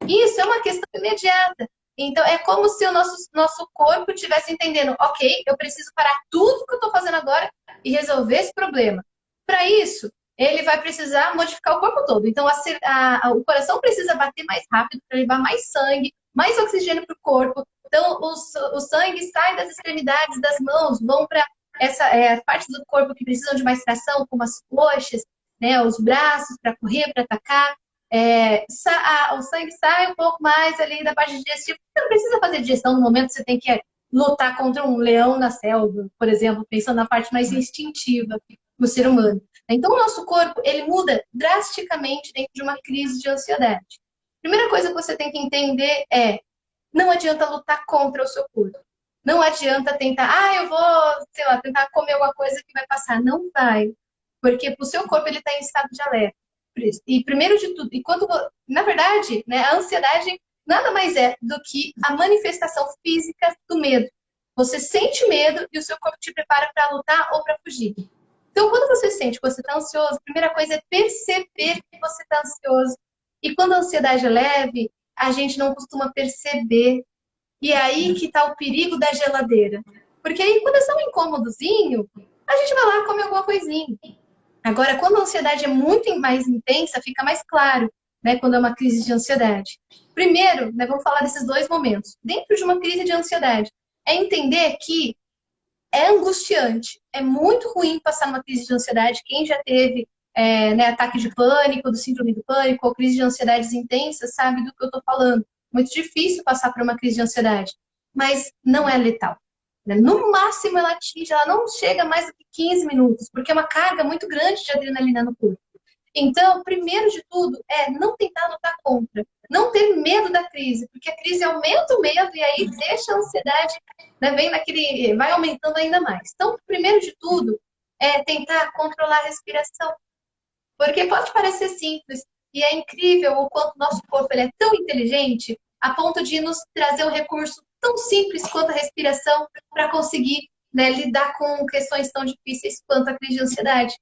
Isso é uma questão imediata. Então, é como se o nosso corpo estivesse entendendo, ok, eu preciso parar tudo que eu estou fazendo agora e resolver esse problema. Para isso, ele vai precisar modificar o corpo todo. Então, o coração precisa bater mais rápido para levar mais oxigênio para o corpo. Então, o sangue sai das extremidades das mãos, vão para essa parte do corpo que precisam de mais tração, como as coxas, né, os braços para correr, para atacar. O sangue sai um pouco mais ali da parte digestiva. Você não precisa fazer digestão no momento que você tem que lutar contra um leão na selva, por exemplo, pensando na parte mais instintiva do ser humano. Então, o nosso corpo, ele muda drasticamente dentro de uma crise de ansiedade. Primeira coisa que você tem que entender é, não adianta lutar contra o seu corpo. Não adianta tentar, eu vou, sei lá, tentar comer alguma coisa que vai passar. Não vai. Porque o seu corpo, ele está em estado de alerta. E primeiro de tudo, na verdade, né, a ansiedade nada mais é do que a manifestação física do medo. Você sente medo e o seu corpo te prepara para lutar ou para fugir. Então, quando você sente que você está ansioso, a primeira coisa é perceber que você está ansioso. E quando a ansiedade é leve, a gente não costuma perceber. E é aí que está o perigo da geladeira. Porque aí, quando é só um incômodozinho, a gente vai lá e come alguma coisinha. Agora, quando a ansiedade é muito mais intensa, fica mais claro, né? Quando é uma crise de ansiedade. Primeiro, né, vamos falar desses dois momentos. Dentro de uma crise de ansiedade, é entender que é angustiante, é muito ruim passar numa crise de ansiedade. Quem já teve né, ataque de pânico, do síndrome do pânico, ou crise de ansiedades intensas, sabe do que eu estou falando. Muito difícil passar por uma crise de ansiedade, mas não é letal. Né? No máximo ela atinge, ela não chega mais do que 15 minutos, porque é uma carga muito grande de adrenalina no corpo. Então, primeiro de tudo, é não tentar lutar contra. Não ter medo da crise, porque a crise aumenta o medo e aí deixa a ansiedade, né, vai aumentando ainda mais. Então, primeiro de tudo, é tentar controlar a respiração. Porque pode parecer simples e é incrível o quanto nosso corpo ele é tão inteligente a ponto de nos trazer um recurso tão simples quanto a respiração para conseguir, né, lidar com questões tão difíceis quanto a crise de ansiedade.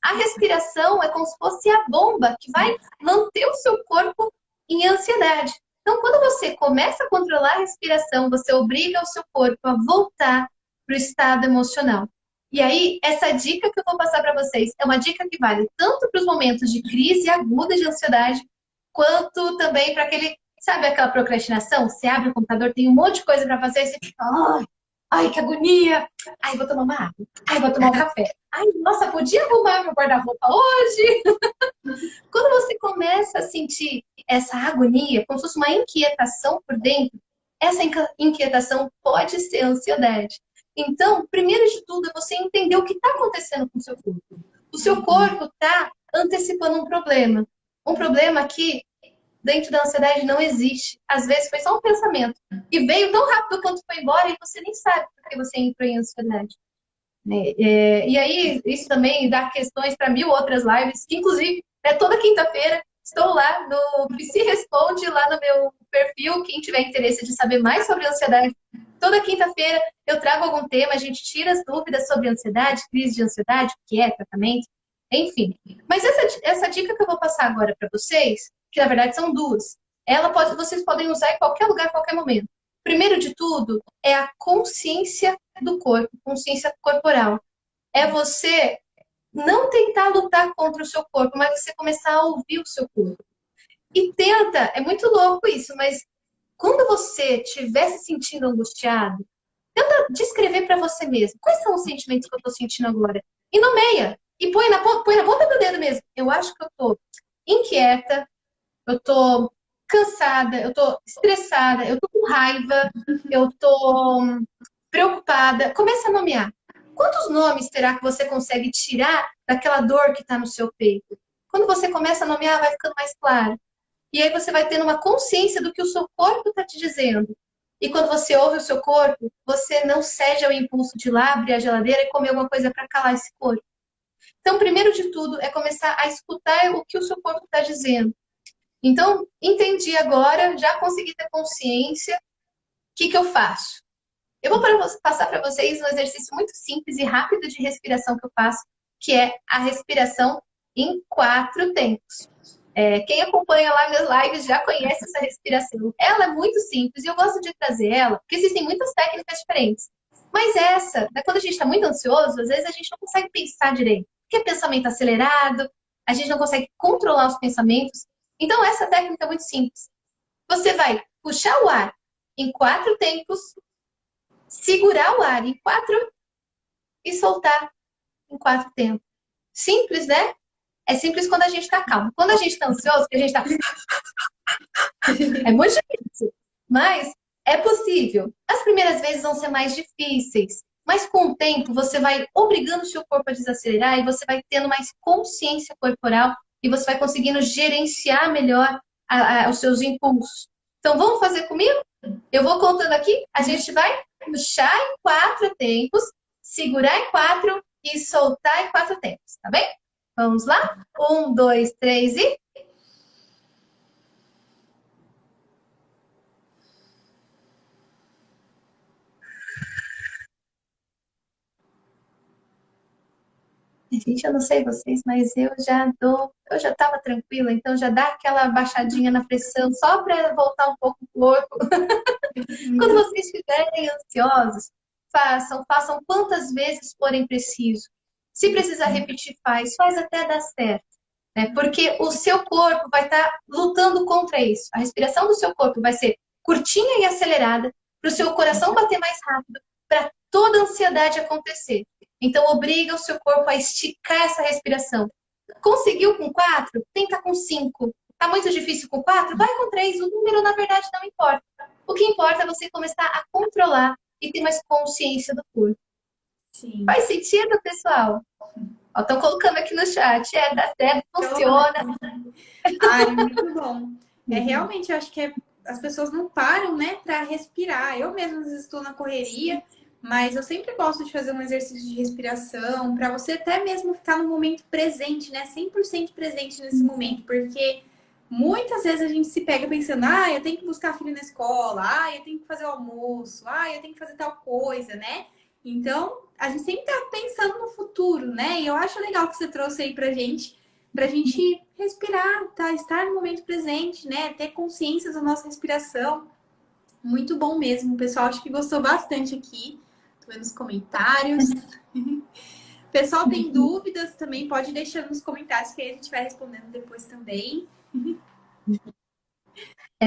A respiração é como se fosse a bomba que vai manter o seu corpo em ansiedade. Então, quando você começa a controlar a respiração, você obriga o seu corpo a voltar para o estado emocional. E aí, essa dica que eu vou passar para vocês é uma dica que vale tanto para os momentos de crise aguda de ansiedade, quanto também para aquele, sabe aquela procrastinação? Você abre o computador, tem um monte de coisa para fazer, e você fica, ai, que agonia! Ai, vou tomar uma água. Ai, vou tomar um café. Ai, nossa, podia arrumar meu guarda-roupa hoje? Quando você começa a sentir essa agonia, como se fosse uma inquietação por dentro, essa inquietação pode ser ansiedade. Então, primeiro de tudo, é você entender o que está acontecendo com o seu corpo. O seu corpo está antecipando um problema. Um problema que, dentro da ansiedade, não existe. Às vezes foi só um pensamento. E veio tão rápido quanto foi embora e você nem sabe porque você entrou em ansiedade. E aí, isso também dá questões para 1000 outras lives, que inclusive, toda quinta-feira, estou lá no Psi Responde, lá no meu perfil, quem tiver interesse de saber mais sobre ansiedade. Toda quinta-feira eu trago algum tema, a gente tira as dúvidas sobre ansiedade, crise de ansiedade, o que é, tratamento, enfim. Mas essa dica que eu vou passar agora para vocês, que na verdade são duas, vocês podem usar em qualquer lugar, em qualquer momento. Primeiro de tudo, é a consciência do corpo, consciência corporal. É você não tentar lutar contra o seu corpo, mas você começar a ouvir o seu corpo. E tenta, é muito louco isso, mas quando você estiver se sentindo angustiado, tenta descrever para você mesmo. Quais são os sentimentos que eu estou sentindo agora? E nomeia. E põe na ponta do dedo mesmo. Eu acho que eu estou inquieta, eu estou cansada, eu estou estressada, eu estou com raiva, eu estou preocupada. Comece a nomear. Quantos nomes será que você consegue tirar daquela dor que está no seu peito? Quando você começa a nomear, vai ficando mais claro. E aí você vai tendo uma consciência do que o seu corpo está te dizendo. E quando você ouve o seu corpo, você não cede ao impulso de ir lá abrir a geladeira e comer alguma coisa para calar esse corpo. Então, primeiro de tudo, é começar a escutar o que o seu corpo está dizendo. Então, entendi agora, já consegui ter consciência. O que eu faço? Eu vou passar para vocês um exercício muito simples e rápido de respiração que eu faço, que é a respiração em 4 tempos. Quem acompanha lá meus lives já conhece essa respiração. Ela é muito simples e eu gosto de trazer ela, porque existem muitas técnicas diferentes. Mas essa, né, quando a gente está muito ansioso, às vezes a gente não consegue pensar direito. Porque é pensamento acelerado, a gente não consegue controlar os pensamentos. Então, essa técnica é muito simples. Você vai puxar o ar em 4 tempos, segurar o ar em 4 e soltar em 4 tempos. Simples, né? É simples quando a gente está calmo. Quando a gente está ansioso, que a gente está... É muito difícil. Mas é possível. As primeiras vezes vão ser mais difíceis. Mas com o tempo, você vai obrigando o seu corpo a desacelerar e você vai tendo mais consciência corporal e você vai conseguindo gerenciar melhor os seus impulsos. Então, vamos fazer comigo? Eu vou contando aqui. A gente vai puxar em 4 tempos, segurar em 4 e soltar em 4 tempos, tá bem? Vamos lá? 1, 2, 3 e... Gente, eu não sei vocês, mas eu já estava tranquila, então já dá aquela baixadinha na pressão, só para voltar um pouco o corpo. Quando Muito. vocês estiverem ansiosos, façam quantas vezes forem preciso. Se precisar repetir, faz até dar certo, né? Porque o seu corpo vai estar lutando contra isso. A respiração do seu corpo vai ser curtinha e acelerada, para o seu coração bater mais rápido, para toda a ansiedade acontecer. Então, obriga o seu corpo a esticar essa respiração. Conseguiu com 4? Tenta com 5. Tá muito difícil com 4? Vai com 3. O número, na verdade, não importa. O que importa é você começar a controlar e ter mais consciência do corpo. Sim. Faz sentido, pessoal? Estão colocando aqui no chat. Dá certo, Então, funciona. ai, muito bom. Realmente, eu acho que as pessoas não param, né, para respirar. Eu mesma às vezes estou na correria, mas eu sempre gosto de fazer um exercício de respiração, para você até mesmo ficar no momento presente, né, 100% presente nesse momento, porque muitas vezes a gente se pega pensando, eu tenho que buscar filho na escola, eu tenho que fazer o almoço, eu tenho que fazer tal coisa, né? Então, a gente sempre tá pensando no futuro, né? E eu acho legal que você trouxe aí pra gente respirar, tá? Estar no momento presente, né? Ter consciência da nossa respiração. Muito bom mesmo. O pessoal acho que gostou bastante aqui. Tô vendo os comentários. O pessoal tem dúvidas também, pode deixar nos comentários que aí a gente vai respondendo depois também.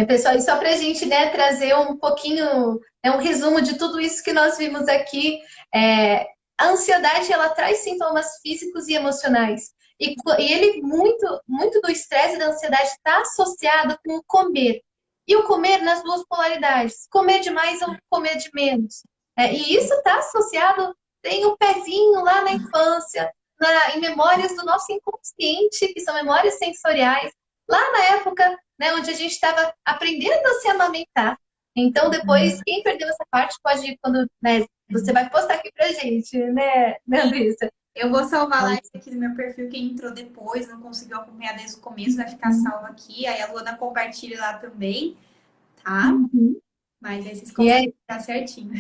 Pessoal, e só para a gente, né, trazer um pouquinho, um resumo de tudo isso que nós vimos aqui, a ansiedade ela traz sintomas físicos e emocionais. E ele muito do estresse e da ansiedade está associado com o comer. E o comer nas duas polaridades, comer demais ou comer de menos. E isso está associado, tem um pezinho lá na infância, em memórias do nosso inconsciente, que são memórias sensoriais, lá na época, né, onde a gente estava aprendendo a se amamentar. Então, depois, quem perdeu essa parte pode, quando, né, você vai postar aqui pra gente, né, Andressa? Eu vou salvar a live aqui no meu perfil. Quem entrou depois, não conseguiu acompanhar desde o começo, vai ficar salvo aqui. Aí a Luana compartilha lá também, tá? Uhum. Mas aí vocês E conseguem aí, ficar certinho.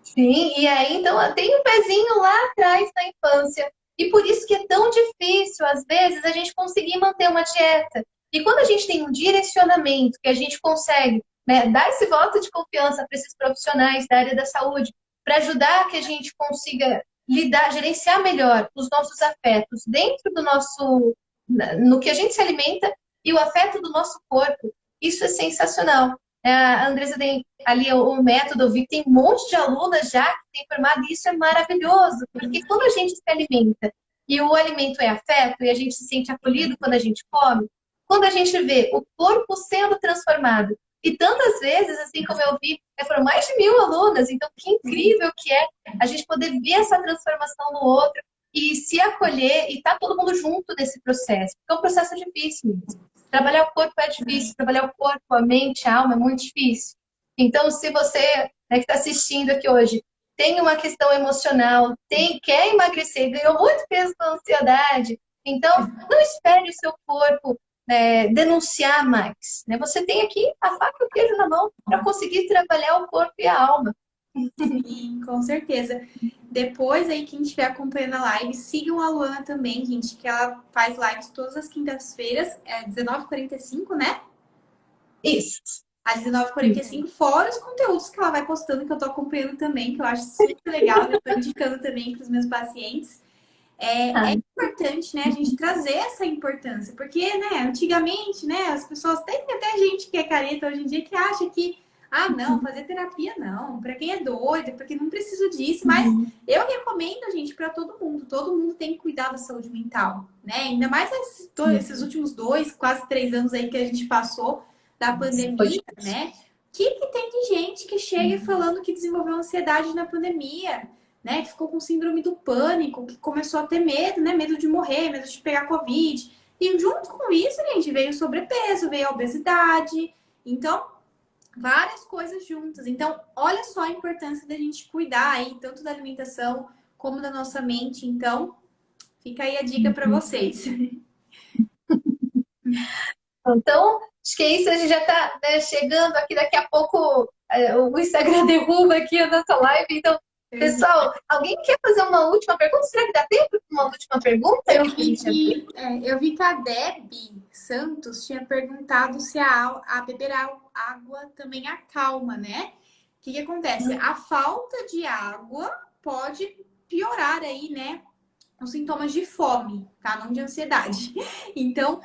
sim, e aí, então, tem um pezinho lá atrás na infância. E por isso que é tão difícil, às vezes, a gente conseguir manter uma dieta. E quando a gente tem um direcionamento, que a gente consegue, né, dar esse voto de confiança para esses profissionais da área da saúde, para ajudar que a gente consiga lidar, gerenciar melhor os nossos afetos dentro do nosso, no que a gente se alimenta e o afeto do nosso corpo, isso é sensacional. A Andresa tem ali o método, eu vi que tem um monte de alunas já que tem formado, e isso é maravilhoso, porque quando a gente se alimenta e o alimento é afeto e a gente se sente acolhido quando a gente come, quando a gente vê o corpo sendo transformado, e tantas vezes, assim como eu vi, foram mais de 1.000 alunas, então que incrível que é a gente poder ver essa transformação no outro e se acolher e estar tá todo mundo junto nesse processo, porque é um processo difícil mesmo. Trabalhar o corpo é difícil, trabalhar o corpo, a mente, a alma é muito difícil. Então, se você, né, que está assistindo aqui hoje tem uma questão emocional, quer emagrecer, ganhou muito peso com ansiedade, então não espere o seu corpo denunciar mais. Né? Você tem aqui a faca e o queijo na mão para conseguir trabalhar o corpo e a alma. Sim, com certeza. Depois aí, quem estiver acompanhando a live, sigam a Luana também, gente, que ela faz lives todas as quintas-feiras, 19h45, né? Isso. Às 19h45, fora os conteúdos que ela vai postando, que eu tô acompanhando também, que eu acho super legal, eu tô indicando também para os meus pacientes. É importante, né, a gente trazer essa importância, porque, né, antigamente, né, as pessoas, tem até gente que é careta hoje em dia que acha que, não, fazer terapia não, para quem é doido, porque não precisa disso, mas eu recomendo, gente, para todo mundo tem que cuidar da saúde mental, né, ainda mais esses últimos 2, quase 3 anos aí que a gente passou da pandemia, né, que tem de gente que chega falando que desenvolveu ansiedade na pandemia, né, que ficou com síndrome do pânico, que começou a ter medo, né, medo de morrer, medo de pegar Covid. E junto com isso, gente, veio o sobrepeso, veio a obesidade. Então, várias coisas juntas. Então, olha só a importância da gente cuidar aí, tanto da alimentação como da nossa mente. Então, fica aí a dica para vocês. Então, acho que é isso, a gente já está, né, chegando aqui, daqui a pouco o Instagram derruba aqui a nossa live, então Pessoal, alguém quer fazer uma última pergunta? Será que dá tempo para uma última pergunta Eu aqui pra vi gente abrir? que, eu vi que a Deb Santos tinha perguntado se a beber água também acalma, né? O que que acontece? A falta de água pode piorar aí, né? Os sintomas de fome, tá? Não de ansiedade. Então,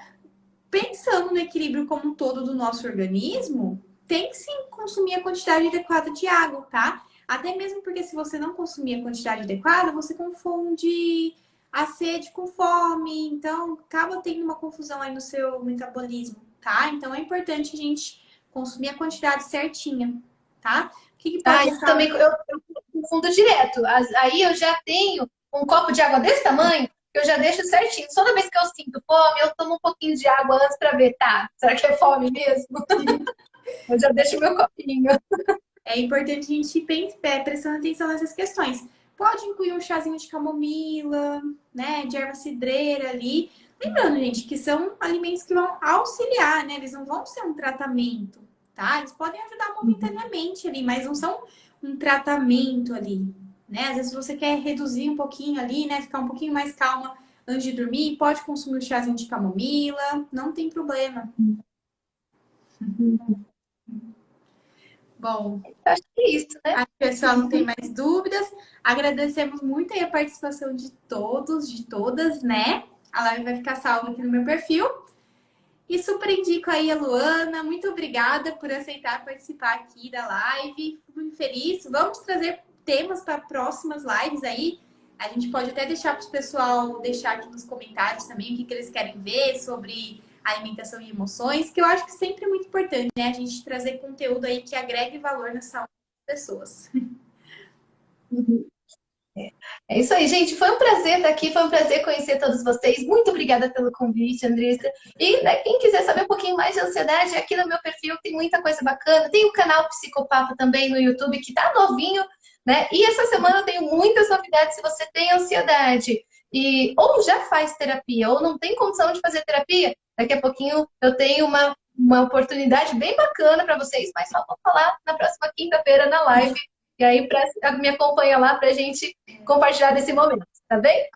pensando no equilíbrio como um todo do nosso organismo, tem que sim consumir a quantidade adequada de água, tá? Até mesmo porque se você não consumir a quantidade adequada, você confunde a sede com fome, então acaba tendo uma confusão aí no seu metabolismo, tá? Então é importante a gente consumir a quantidade certinha, tá? O que que Ah, pode isso também eu confundo direto. Aí eu já tenho um copo de água desse tamanho, eu já deixo certinho. Toda vez que eu sinto fome, eu tomo um pouquinho de água antes para ver, tá? Será que é fome mesmo? Eu já deixo meu copinho. É importante a gente ir prestando atenção nessas questões. Pode incluir um chazinho de camomila, né, de erva cidreira ali. Lembrando, gente, que são alimentos que vão auxiliar, né? Eles não vão ser um tratamento, tá? Eles podem ajudar momentaneamente ali, mas não são um tratamento ali, né? Às vezes você quer reduzir um pouquinho ali, né? Ficar um pouquinho mais calma antes de dormir, pode consumir um chazinho de camomila, não tem problema. Bom, Acho que é isso, né? a pessoal não tem mais dúvidas. Agradecemos muito aí a participação de todos, de todas, né? A live vai ficar salva aqui no meu perfil. E super indico aí a Luana. Muito obrigada por aceitar participar aqui da live. Fico muito feliz. Vamos trazer temas para próximas lives aí. A gente pode até deixar para o pessoal deixar aqui nos comentários também o que eles querem ver sobre alimentação e emoções, que eu acho que sempre é muito importante, né? A gente trazer conteúdo aí que agregue valor na saúde das pessoas. É isso aí, gente. Foi um prazer estar aqui, foi um prazer conhecer todos vocês. Muito obrigada pelo convite, Andressa. E né, quem quiser saber um pouquinho mais de ansiedade, aqui no meu perfil tem muita coisa bacana. Tem o canal Psicopata também no YouTube, que tá novinho, né? E essa semana eu tenho muitas novidades se você tem ansiedade e ou já faz terapia ou não tem condição de fazer terapia. Daqui a pouquinho eu tenho uma oportunidade bem bacana para vocês, mas só vou falar na próxima quinta-feira na live. E aí, me acompanha lá para a gente compartilhar desse momento, tá bem?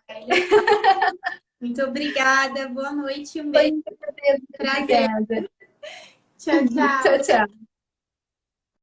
Muito obrigada, boa noite, um Foi beijo, um prazer, muito prazer. obrigada. Tchau, Tchau, tchau. tchau.